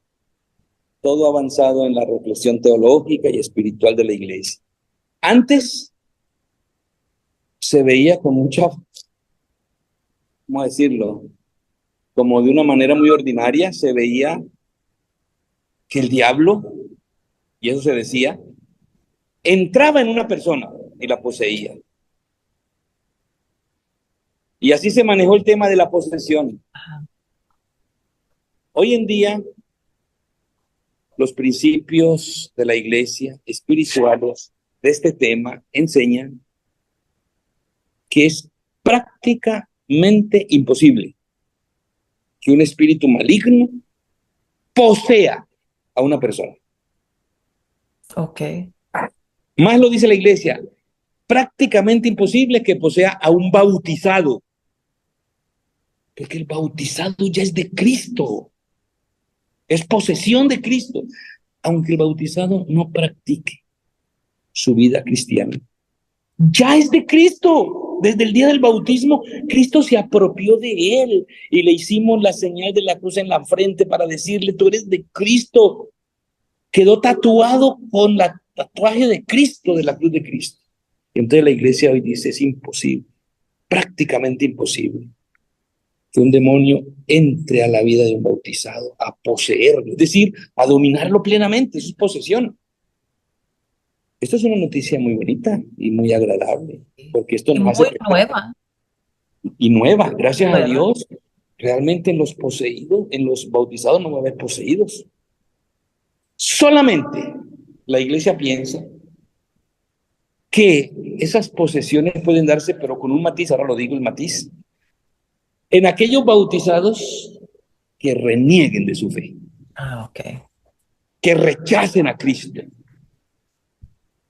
en la reflexión teológica y espiritual de la iglesia. Antes se veía con mucha, ¿cómo decirlo? Como de una manera muy ordinaria, se veía que el diablo, y eso se decía, entraba en una persona y la poseía. Y así se manejó el tema de la posesión. Hoy en día, los principios de la iglesia espirituales de este tema enseñan que es prácticamente imposible que un espíritu maligno posea a una persona. ok. Más lo dice la iglesia, prácticamente imposible que posea a un bautizado, porque el bautizado ya es de Cristo, es posesión de Cristo, aunque el bautizado no practique su vida cristiana. Ya es de Cristo. Desde el día del bautismo, Cristo se apropió de él y le hicimos la señal de la cruz en la frente para decirle, tú eres de Cristo. Quedó tatuado con la tatuaje de Cristo, de la cruz de Cristo. Y entonces la iglesia hoy dice, es imposible, prácticamente imposible, que un demonio entre a la vida de un bautizado, a poseerlo, es decir, a dominarlo plenamente, eso es posesión. Esto es una noticia muy bonita y muy agradable, porque esto Y nos hace muy nueva, y nueva, gracias a ¿verdad? Dios. Realmente en los poseídos, en los bautizados no va a haber poseídos. Solamente la iglesia piensa que esas posesiones pueden darse, pero con un matiz, ahora lo digo el matiz, en aquellos bautizados que renieguen de su fe, Ah, ok. que rechacen a Cristo,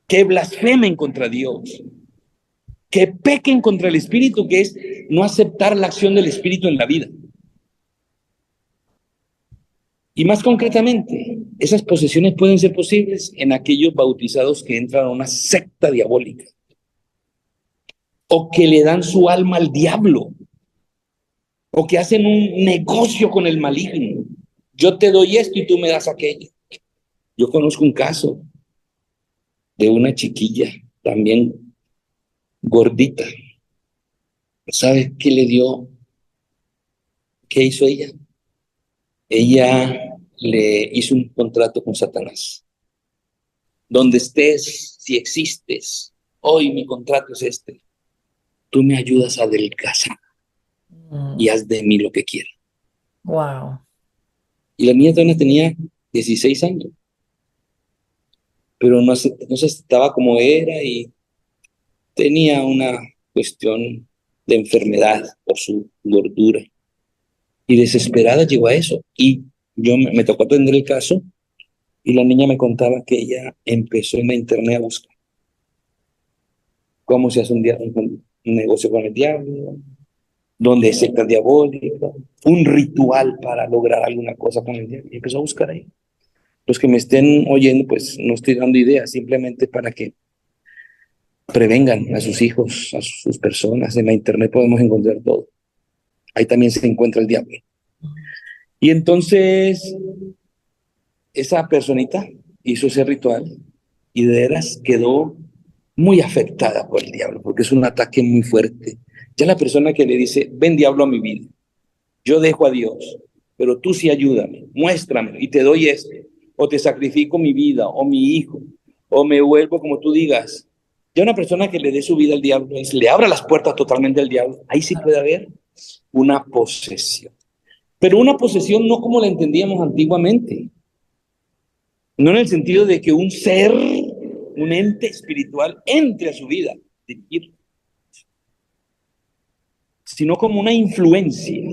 que blasfemen contra Dios, que pequen contra el Espíritu, que es no aceptar la acción del Espíritu en la vida. Y más concretamente, esas posesiones pueden ser posibles en aquellos bautizados que entran a una secta diabólica o que le dan su alma al diablo o que hacen un negocio con el maligno. Yo te doy esto y tú me das aquello. Yo conozco un caso de una chiquilla también gordita. ¿Sabes qué le dio? ¿Qué hizo ella? Ella le hizo un contrato con Satanás. Donde estés, si existes, hoy mi contrato es este. Tú me ayudas a adelgazar y haz de mí lo que quieras. Wow. Y la niña todavía tenía 16 años, pero no se aceptaba como era y tenía una cuestión de enfermedad por su gordura. Y desesperada llegó a eso. Y me tocó atender el caso y la niña me contaba que ella empezó en la internet a buscar cómo se hace un negocio con el diablo, donde es secta diabólica, un ritual para lograr alguna cosa con el diablo. Y empezó a buscar ahí. Los que me estén oyendo, pues no estoy dando ideas, simplemente para que prevengan a sus hijos, a sus personas. En la internet podemos encontrar todo. Ahí también se encuentra el diablo. Y entonces, esa personita hizo ese ritual y de veras quedó muy afectada por el diablo, porque es un ataque muy fuerte. Ya la persona que le dice, ven diablo a mi vida, yo dejo a Dios, pero tú sí ayúdame, muéstrame y te doy o te sacrifico mi vida, o mi hijo, o me vuelvo como tú digas. Ya una persona que le dé su vida al diablo, le abra las puertas totalmente al diablo, ahí sí puede haber una posesión. Pero una posesión no como la entendíamos antiguamente, no en el sentido de que un ser, un ente espiritual entre a su vida, dirigirla, sino como una influencia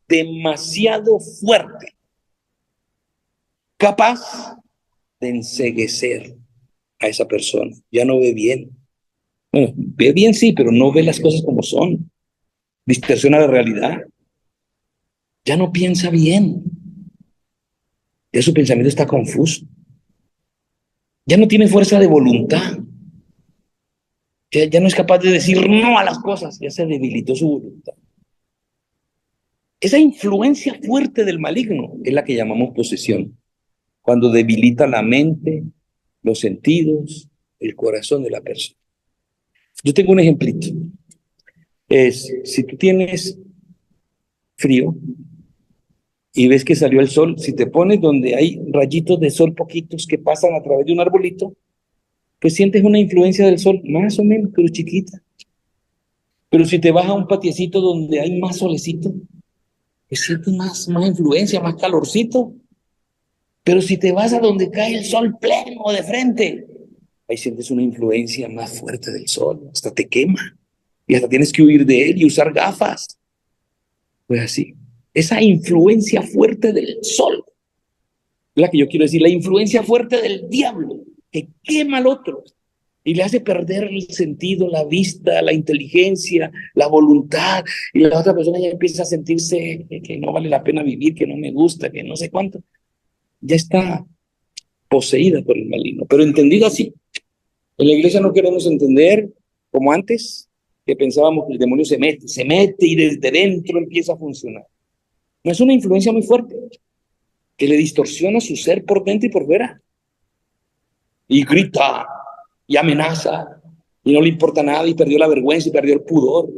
demasiado fuerte, capaz de enceguecer a esa persona. Ya no ve bien. Bueno, ve bien sí, pero no ve las cosas como son. Distorsiona la realidad. Ya no piensa bien. Ya su pensamiento está confuso. Ya no tiene fuerza de voluntad. Ya no es capaz de decir no a las cosas. Ya se debilitó su voluntad. Esa influencia fuerte del maligno es la que llamamos posesión. Cuando debilita la mente, los sentidos, el corazón de la persona. Yo tengo un ejemplito. Si tú tienes frío y ves que salió el sol, si te pones donde hay rayitos de sol poquitos que pasan a través de un arbolito, pues sientes una influencia del sol, más o menos, pero chiquita. Pero si te vas a un patiecito donde hay más solecito, pues sientes más influencia, más calorcito. Pero si te vas a donde cae el sol pleno de frente, ahí sientes una influencia más fuerte del sol, hasta te quema. Y hasta tienes que huir de él y usar gafas. Pues así, esa influencia fuerte del sol, la que yo quiero decir, la influencia fuerte del diablo, que quema al otro y le hace perder el sentido, la vista, la inteligencia, la voluntad, y la otra persona ya empieza a sentirse que no vale la pena vivir, que no me gusta, que no sé cuánto. Ya está poseída por el maligno, pero entendida así. En la iglesia no queremos entender como antes, que pensábamos que el demonio se mete y desde dentro empieza a funcionar. No, es una influencia muy fuerte que le distorsiona su ser por dentro y por fuera. Y grita y amenaza y no le importa nada y perdió la vergüenza y perdió el pudor.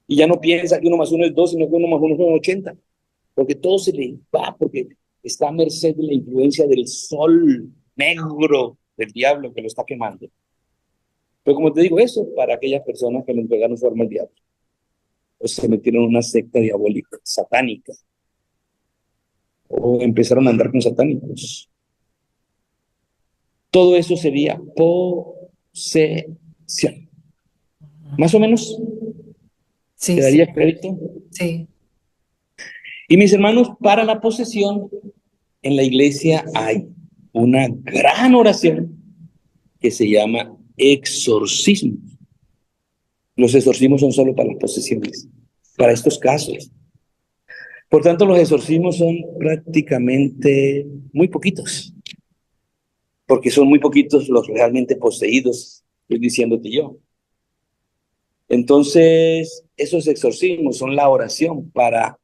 Y ya no piensa que 1 más 1 es 2, sino que 1 más 1 son 80. Porque todo se le va, porque está a merced de la influencia del sol negro del diablo que lo está quemando. Pero como te digo, eso para aquellas personas que le entregaron su arma al diablo, o se metieron en una secta diabólica, satánica, o empezaron a andar con satánicos. Todo eso sería posesión. Más o menos, Sí, ¿te sí, daría crédito? sí. Y mis hermanos, para la posesión, en la iglesia hay una gran oración que se llama exorcismo. Los exorcismos son solo para las posesiones, para estos casos. Por tanto, los exorcismos son prácticamente muy poquitos, porque son muy poquitos los realmente poseídos, estoy diciéndote yo. Entonces, esos exorcismos son la oración para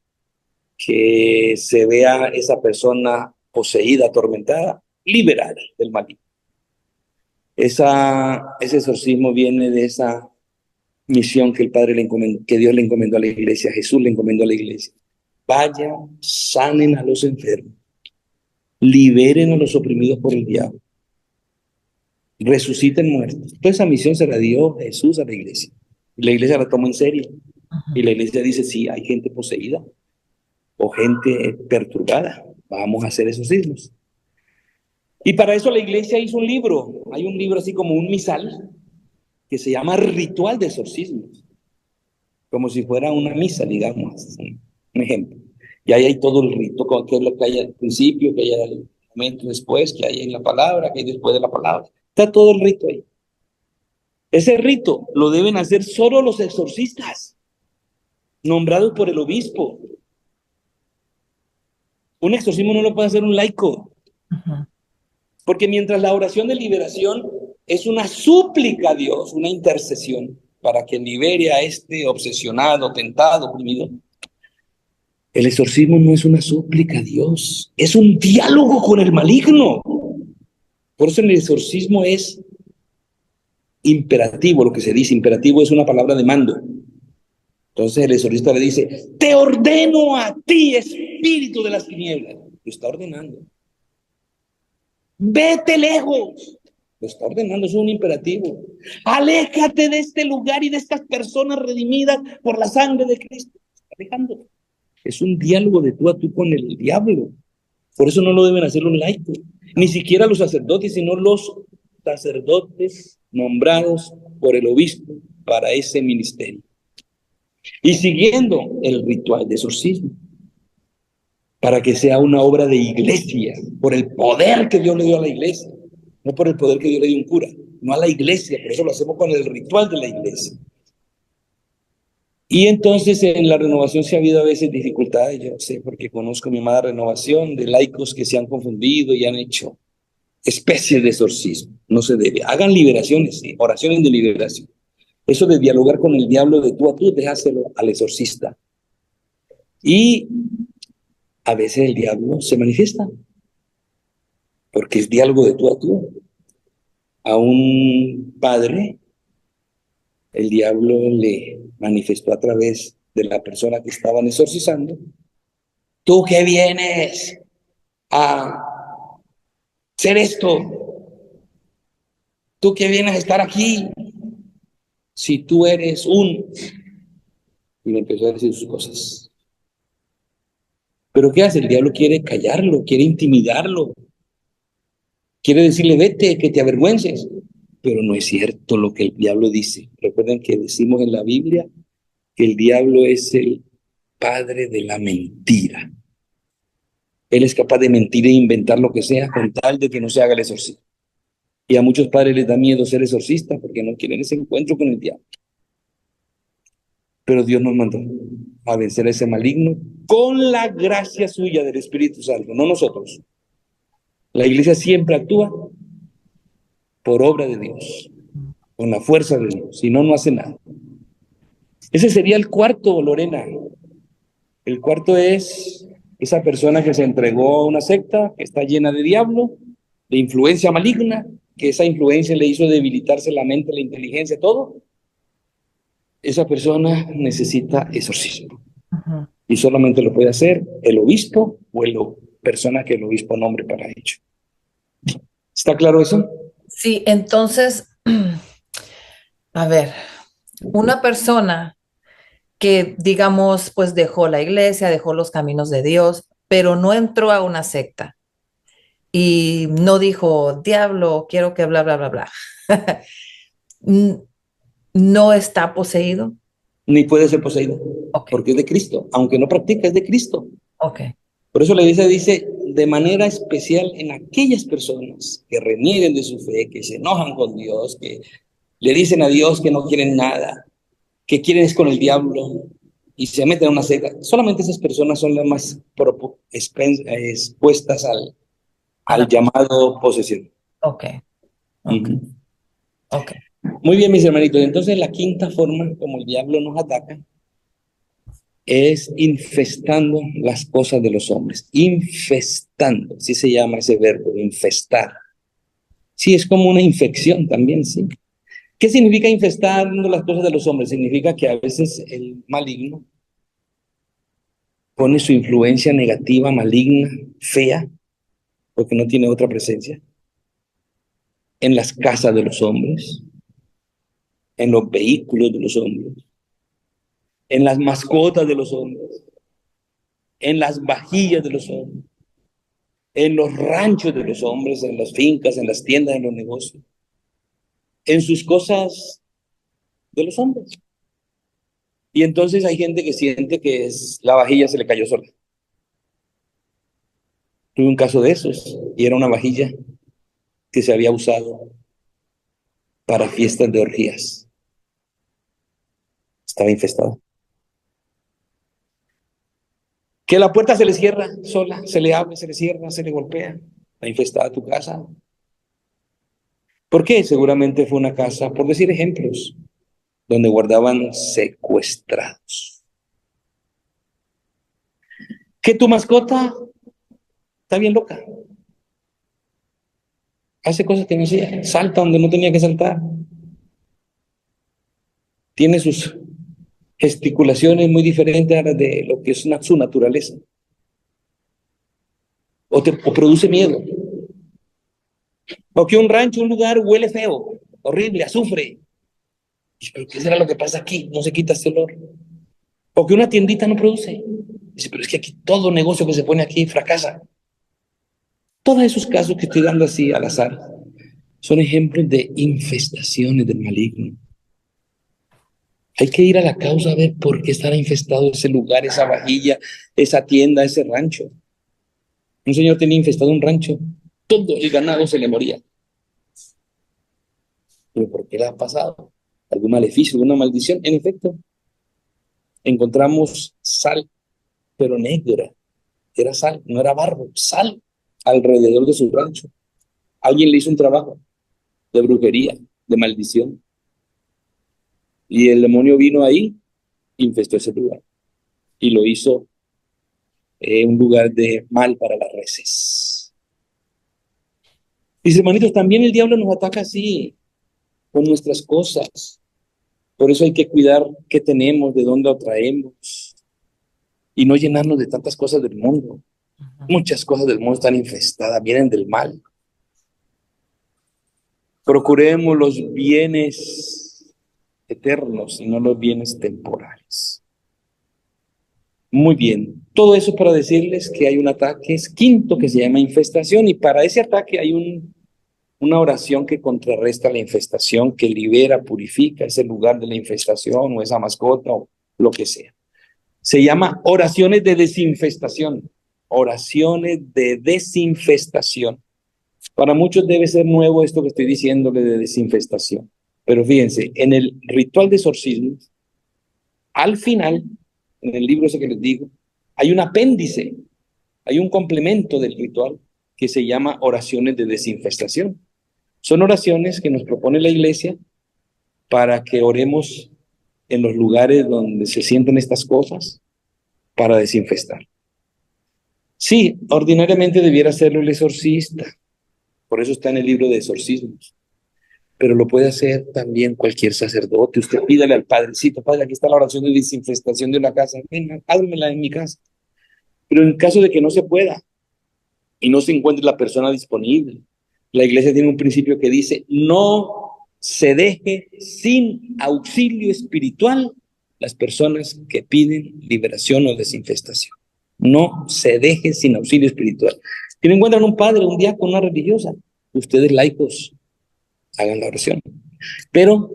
que se vea esa persona poseída, atormentada, liberada del maligno. Ese exorcismo viene de esa misión que el Padre que Dios le encomendó a la iglesia, Jesús le encomendó a la iglesia. Vayan, sanen a los enfermos, liberen a los oprimidos por el diablo, resuciten muertos. Toda esa misión se la dio Jesús a la iglesia. Y la iglesia la tomó en serio. Y la iglesia dice, sí, hay gente poseída o gente perturbada. Vamos a hacer esos sismos. Y para eso la iglesia hizo un libro. Hay un libro así como un misal que se llama Ritual de Exorcismos. Como si fuera una misa, digamos. Un ejemplo. Y ahí hay todo el rito, que es lo que hay al principio, que hay al momento después, que hay en la palabra, que hay después de la palabra. Está todo el rito ahí. Ese rito lo deben hacer solo los exorcistas, nombrados por el obispo. Un exorcismo no lo puede hacer un laico, Ujú. porque mientras la oración de liberación Es una súplica a Dios, una intercesión para que libere a este obsesionado, tentado, oprimido. El exorcismo no es una súplica a Dios, es un diálogo con el maligno. Por eso el exorcismo es imperativo, lo que se dice. Imperativo es una palabra de mando. Entonces el exorcista le dice, te ordeno a ti, espíritu de las tinieblas. Lo está ordenando. Vete lejos. Lo está ordenando, es un imperativo. Aléjate de este lugar y de estas personas redimidas por la sangre de Cristo. Está alejando. Es un diálogo de tú a tú con el diablo. Por eso no lo deben hacer los laicos, ni siquiera los sacerdotes, sino los sacerdotes nombrados por el obispo para ese ministerio. Y siguiendo el ritual de exorcismo, para que sea una obra de iglesia, por el poder que Dios le dio a la iglesia, no por el poder que Dios le dio a un cura, no a la iglesia, por eso lo hacemos con el ritual de la iglesia. Y entonces en la renovación sí ha habido a veces dificultades, yo sé, porque conozco mi amada renovación de laicos que se han confundido y han hecho especies de exorcismo. No se debe. Hagan liberaciones, sí, oraciones de liberación. Eso de dialogar con el diablo de tú a tú, déjaselo al exorcista. Y a veces el diablo se manifiesta, porque es diálogo de tú a tú. A un padre, el diablo le manifestó a través de la persona que estaban exorcizando, tú que vienes a hacer esto, tú que vienes a estar aquí, si tú eres un... Y le empezó a decir sus cosas. Pero ¿qué hace? El diablo quiere callarlo, quiere intimidarlo, quiere decirle, vete, que te avergüences. Pero no es cierto lo que el diablo dice. Recuerden que decimos en la Biblia que el diablo es el padre de la mentira. Él es capaz de mentir e inventar lo que sea con tal de que no se haga el exorcismo. Y a muchos padres les da miedo ser exorcistas porque no quieren ese encuentro con el diablo. Pero Dios nos mandó a vencer a ese maligno con la gracia suya del Espíritu Santo, no nosotros. La iglesia siempre actúa por obra de Dios, con la fuerza de Dios, si no, no hace nada. Ese sería el cuarto, Lorena. El cuarto es esa persona que se entregó a una secta, que está llena de diablo, de influencia maligna, que esa influencia le hizo debilitarse la mente, la inteligencia, todo. Esa persona necesita exorcismo. Ujú. Y solamente lo puede hacer el obispo o la persona que el obispo nombre para ello. ¿Está claro eso? Sí, entonces, a ver, una persona que, digamos, pues dejó la iglesia, dejó los caminos de Dios, pero no entró a una secta y no dijo, diablo, quiero que bla, bla, bla, bla. N- No está poseído. Ni puede ser poseído, Ok, porque es de Cristo. Aunque no practica, es de Cristo. ok. Por eso la iglesia dice, de manera especial en aquellas personas que renieguen de su fe, que se enojan con Dios, que le dicen a Dios que no quieren nada, que quieren es con el diablo y se meten en una secta. Solamente esas personas son las más expuestas A al la, llamado posesión. ok, ok, Ujú. ok. Muy bien, mis hermanitos. Entonces, la quinta forma como el diablo nos ataca es infestando las cosas de los hombres. Infestando, así se llama ese verbo, infestar. Sí, es como una infección también, sí. ¿Qué significa infestando las cosas de los hombres? Significa que a veces el maligno pone su influencia negativa, maligna, fea, porque no tiene otra presencia, en las casas de los hombres, en los vehículos de los hombres, en las mascotas de los hombres, en las vajillas de los hombres, en los ranchos de los hombres, en las fincas, en las tiendas, en los negocios, en sus cosas de los hombres. Y entonces hay gente que siente que la vajilla se le cayó sola. Tuve un caso de esos y era una vajilla que se había usado para fiestas de orgías. Estaba infestada. Que la puerta se le cierra sola, se le abre, se le cierra, se le golpea. Está infestada tu casa. ¿Por qué? Seguramente fue una casa, por decir ejemplos, donde guardaban secuestrados. Que tu mascota está bien loca, hace cosas que no hacía, salta donde no tenía que saltar, tiene sus gesticulaciones muy diferentes a las de lo que es su naturaleza, o produce miedo, o que un rancho, un lugar huele feo, horrible, azufre. ¿Pero qué será lo que pasa aquí? No se quita este olor. O que una tiendita no produce. Dice, pero es que aquí todo negocio que se pone aquí fracasa. Todos esos casos que estoy dando así al azar son ejemplos de infestaciones del maligno. Hay que ir a la causa a ver por qué estará infestado ese lugar, esa vajilla, esa tienda, ese rancho. Un señor tenía infestado un rancho, todo el ganado se le moría. ¿Pero por qué le ha pasado? ¿Algún maleficio, alguna maldición? En efecto, encontramos sal, pero negra. Era sal, no era barro, sal alrededor de su rancho. Alguien le hizo un trabajo de brujería, de maldición. Y el demonio vino ahí, infestó ese lugar. Y lo hizo un lugar de mal para las reses. Dice, hermanitos, también el diablo nos ataca así, con nuestras cosas. Por eso hay que cuidar qué tenemos, de dónde lo traemos. Y no llenarnos de tantas cosas del mundo. Muchas cosas del mundo están infestadas, vienen del mal. Procuremos los bienes eternos y no los bienes temporales. Muy bien, todo eso para decirles que hay un ataque quinto que se llama infestación, y para ese ataque hay una oración que contrarresta la infestación, que libera, purifica ese lugar de la infestación o esa mascota o lo que sea. Se llama oraciones de desinfestación. Oraciones de desinfestación. Para muchos debe ser nuevo esto que estoy diciéndole de desinfestación. Pero fíjense, en el ritual de exorcismo, al final, en el libro ese que les digo, hay un apéndice, hay un complemento del ritual que se llama oraciones de desinfestación. Son oraciones que nos propone la iglesia para que oremos en los lugares donde se sienten estas cosas para desinfestar. Sí, ordinariamente debiera hacerlo el exorcista, por eso está en el libro de exorcismos, pero lo puede hacer también cualquier sacerdote. Usted pídale al padrecito, padre, aquí está la oración de desinfestación de una casa, venga, hágamela en mi casa. Pero en caso de que no se pueda y no se encuentre la persona disponible, la iglesia tiene un principio que dice, no se deje sin auxilio espiritual las personas que piden liberación o desinfestación. No se deje sin auxilio espiritual. Si no encuentran un padre, un diácono, una religiosa, ustedes laicos hagan la oración. Pero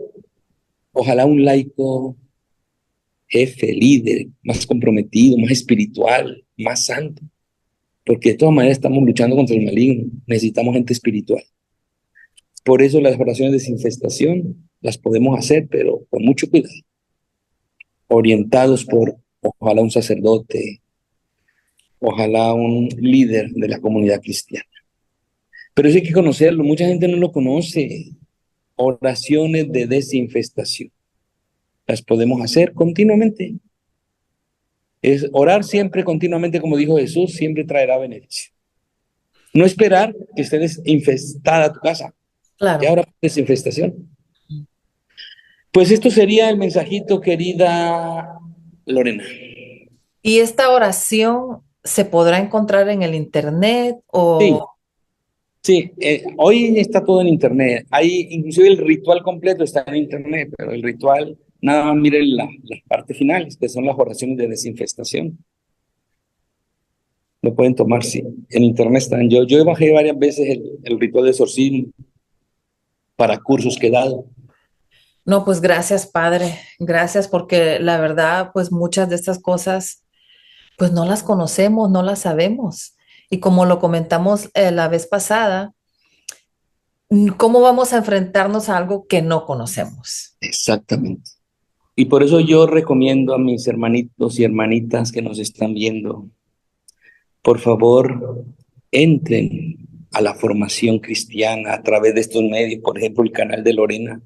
ojalá un laico jefe, líder, más comprometido, más espiritual, más santo, porque de todas maneras estamos luchando contra el maligno, necesitamos gente espiritual. Por eso las oraciones de desinfestación las podemos hacer, pero con mucho cuidado, orientados por, ojalá un sacerdote, ojalá un líder de la comunidad cristiana. Pero eso hay que conocerlo, mucha gente no lo conoce. Oraciones de desinfestación las podemos hacer continuamente. Es orar siempre, continuamente, como dijo Jesús, siempre traerá beneficio. No esperar que esté infestada tu casa. Y Claro. ahora desinfestación. Pues esto sería el mensajito, querida Lorena. ¿Y esta oración se podrá encontrar en el internet Sí, o sí, hoy está todo en internet. Hay, inclusive el ritual completo está en internet, pero el ritual, nada más miren las partes finales, que son las oraciones de desinfestación. Lo pueden tomar, sí. En internet están. Yo bajé varias veces el ritual de exorcismo para cursos que he dado. no? Pues gracias, Padre. Gracias porque la verdad, pues muchas de estas cosas, pues no las conocemos, no las sabemos. Y como lo comentamos la vez pasada, ¿cómo vamos a enfrentarnos a algo que no conocemos? Exactamente. Y por eso yo recomiendo a mis hermanitos y hermanitas que nos están viendo, por favor, entren. a la formación cristiana a través de estos medios, por ejemplo, el canal de Lorena.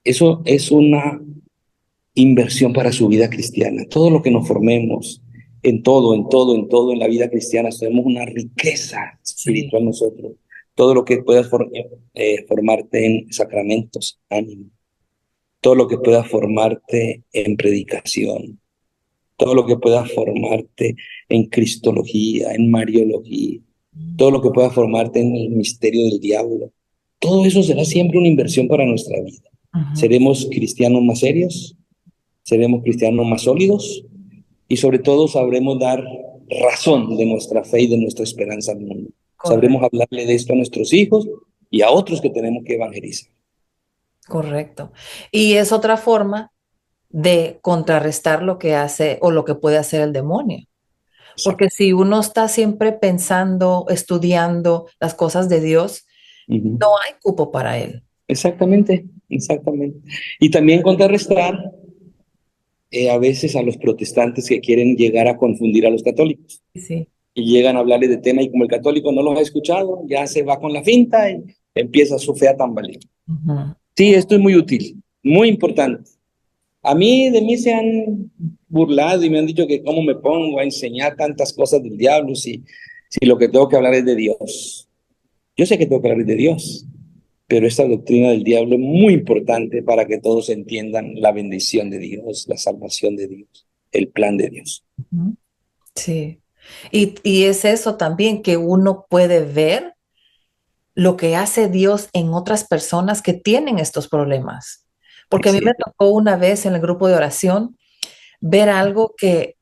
Eso es una inversión para su vida cristiana. Todo lo que nos formemos, en todo, en la vida cristiana, tenemos una riqueza Sí, espiritual nosotros. Todo lo que puedas formarte en sacramentos, ánimo. Todo lo que pueda formarte en predicación. Todo lo que pueda formarte en cristología, en mariología. Todo lo que pueda formarte en el misterio del diablo. Todo eso será siempre una inversión para nuestra vida. ujú, Seremos cristianos más serios, seremos cristianos más sólidos y sobre todo sabremos dar razón de nuestra fe y de nuestra esperanza al mundo. Sabremos correcto, hablarle de esto a nuestros hijos y a otros que tenemos que evangelizar. correcto. Y es otra forma de contrarrestar lo que hace o lo que puede hacer el demonio. Porque Exacto. si uno está siempre pensando, estudiando las cosas de Dios, Ujú. no hay cupo para él. Exactamente, exactamente. Y también contrarrestar a veces a los protestantes que quieren llegar a confundir a los católicos Sí. y llegan a hablarles de tema y como el católico no los ha escuchado, ya se va con la finta y empieza su fe a tambalear. Ujú. Sí, esto es muy útil, muy importante. De mí se han burlado y me han dicho que cómo me pongo a enseñar tantas cosas del diablo si lo que tengo que hablar es de Dios. Yo sé que tengo que hablar de Dios, pero esta doctrina del diablo es muy importante para que todos entiendan la bendición de Dios, la salvación de Dios, el plan de Dios. Ujú. Sí. Y es eso también que uno puede ver lo que hace Dios en otras personas que tienen estos problemas. Porque a mí Así me es. tocó una vez en el grupo de oración ver algo que,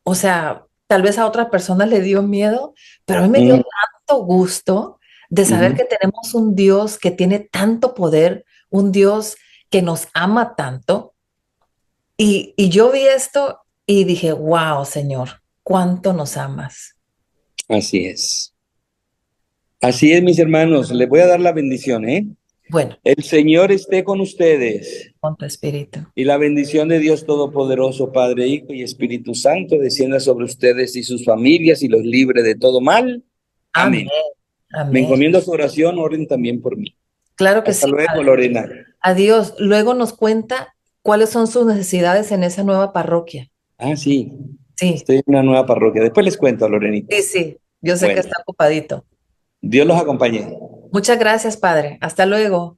o sea, tal vez a otras personas le dio miedo, pero a mí me dio Mm, tanto gusto de saber ujú. que tenemos un Dios que tiene tanto poder, un Dios que nos ama tanto. Y yo vi esto y dije, wow, Señor, cuánto nos amas. Así es. Así es, mis hermanos. Les voy a dar la bendición, ¿eh? Bueno, El Señor esté con ustedes. con tu espíritu. Y la bendición de Dios Todopoderoso, Padre, Hijo y Espíritu Santo, descienda sobre ustedes y sus familias y los libre de todo mal. Amén, Amén. Me amén. encomiendo a su oración, oren también por mí. Claro que Hasta sí, luego, Padre. Lorena. Adiós. Luego nos cuenta cuáles son sus necesidades en esa nueva parroquia. Ah, sí, Sí, estoy en una nueva parroquia. Después les cuento, Lorenita. sí, sí. Yo sé que Bueno, está ocupadito. Dios los acompañe. Muchas gracias, Padre. Hasta luego.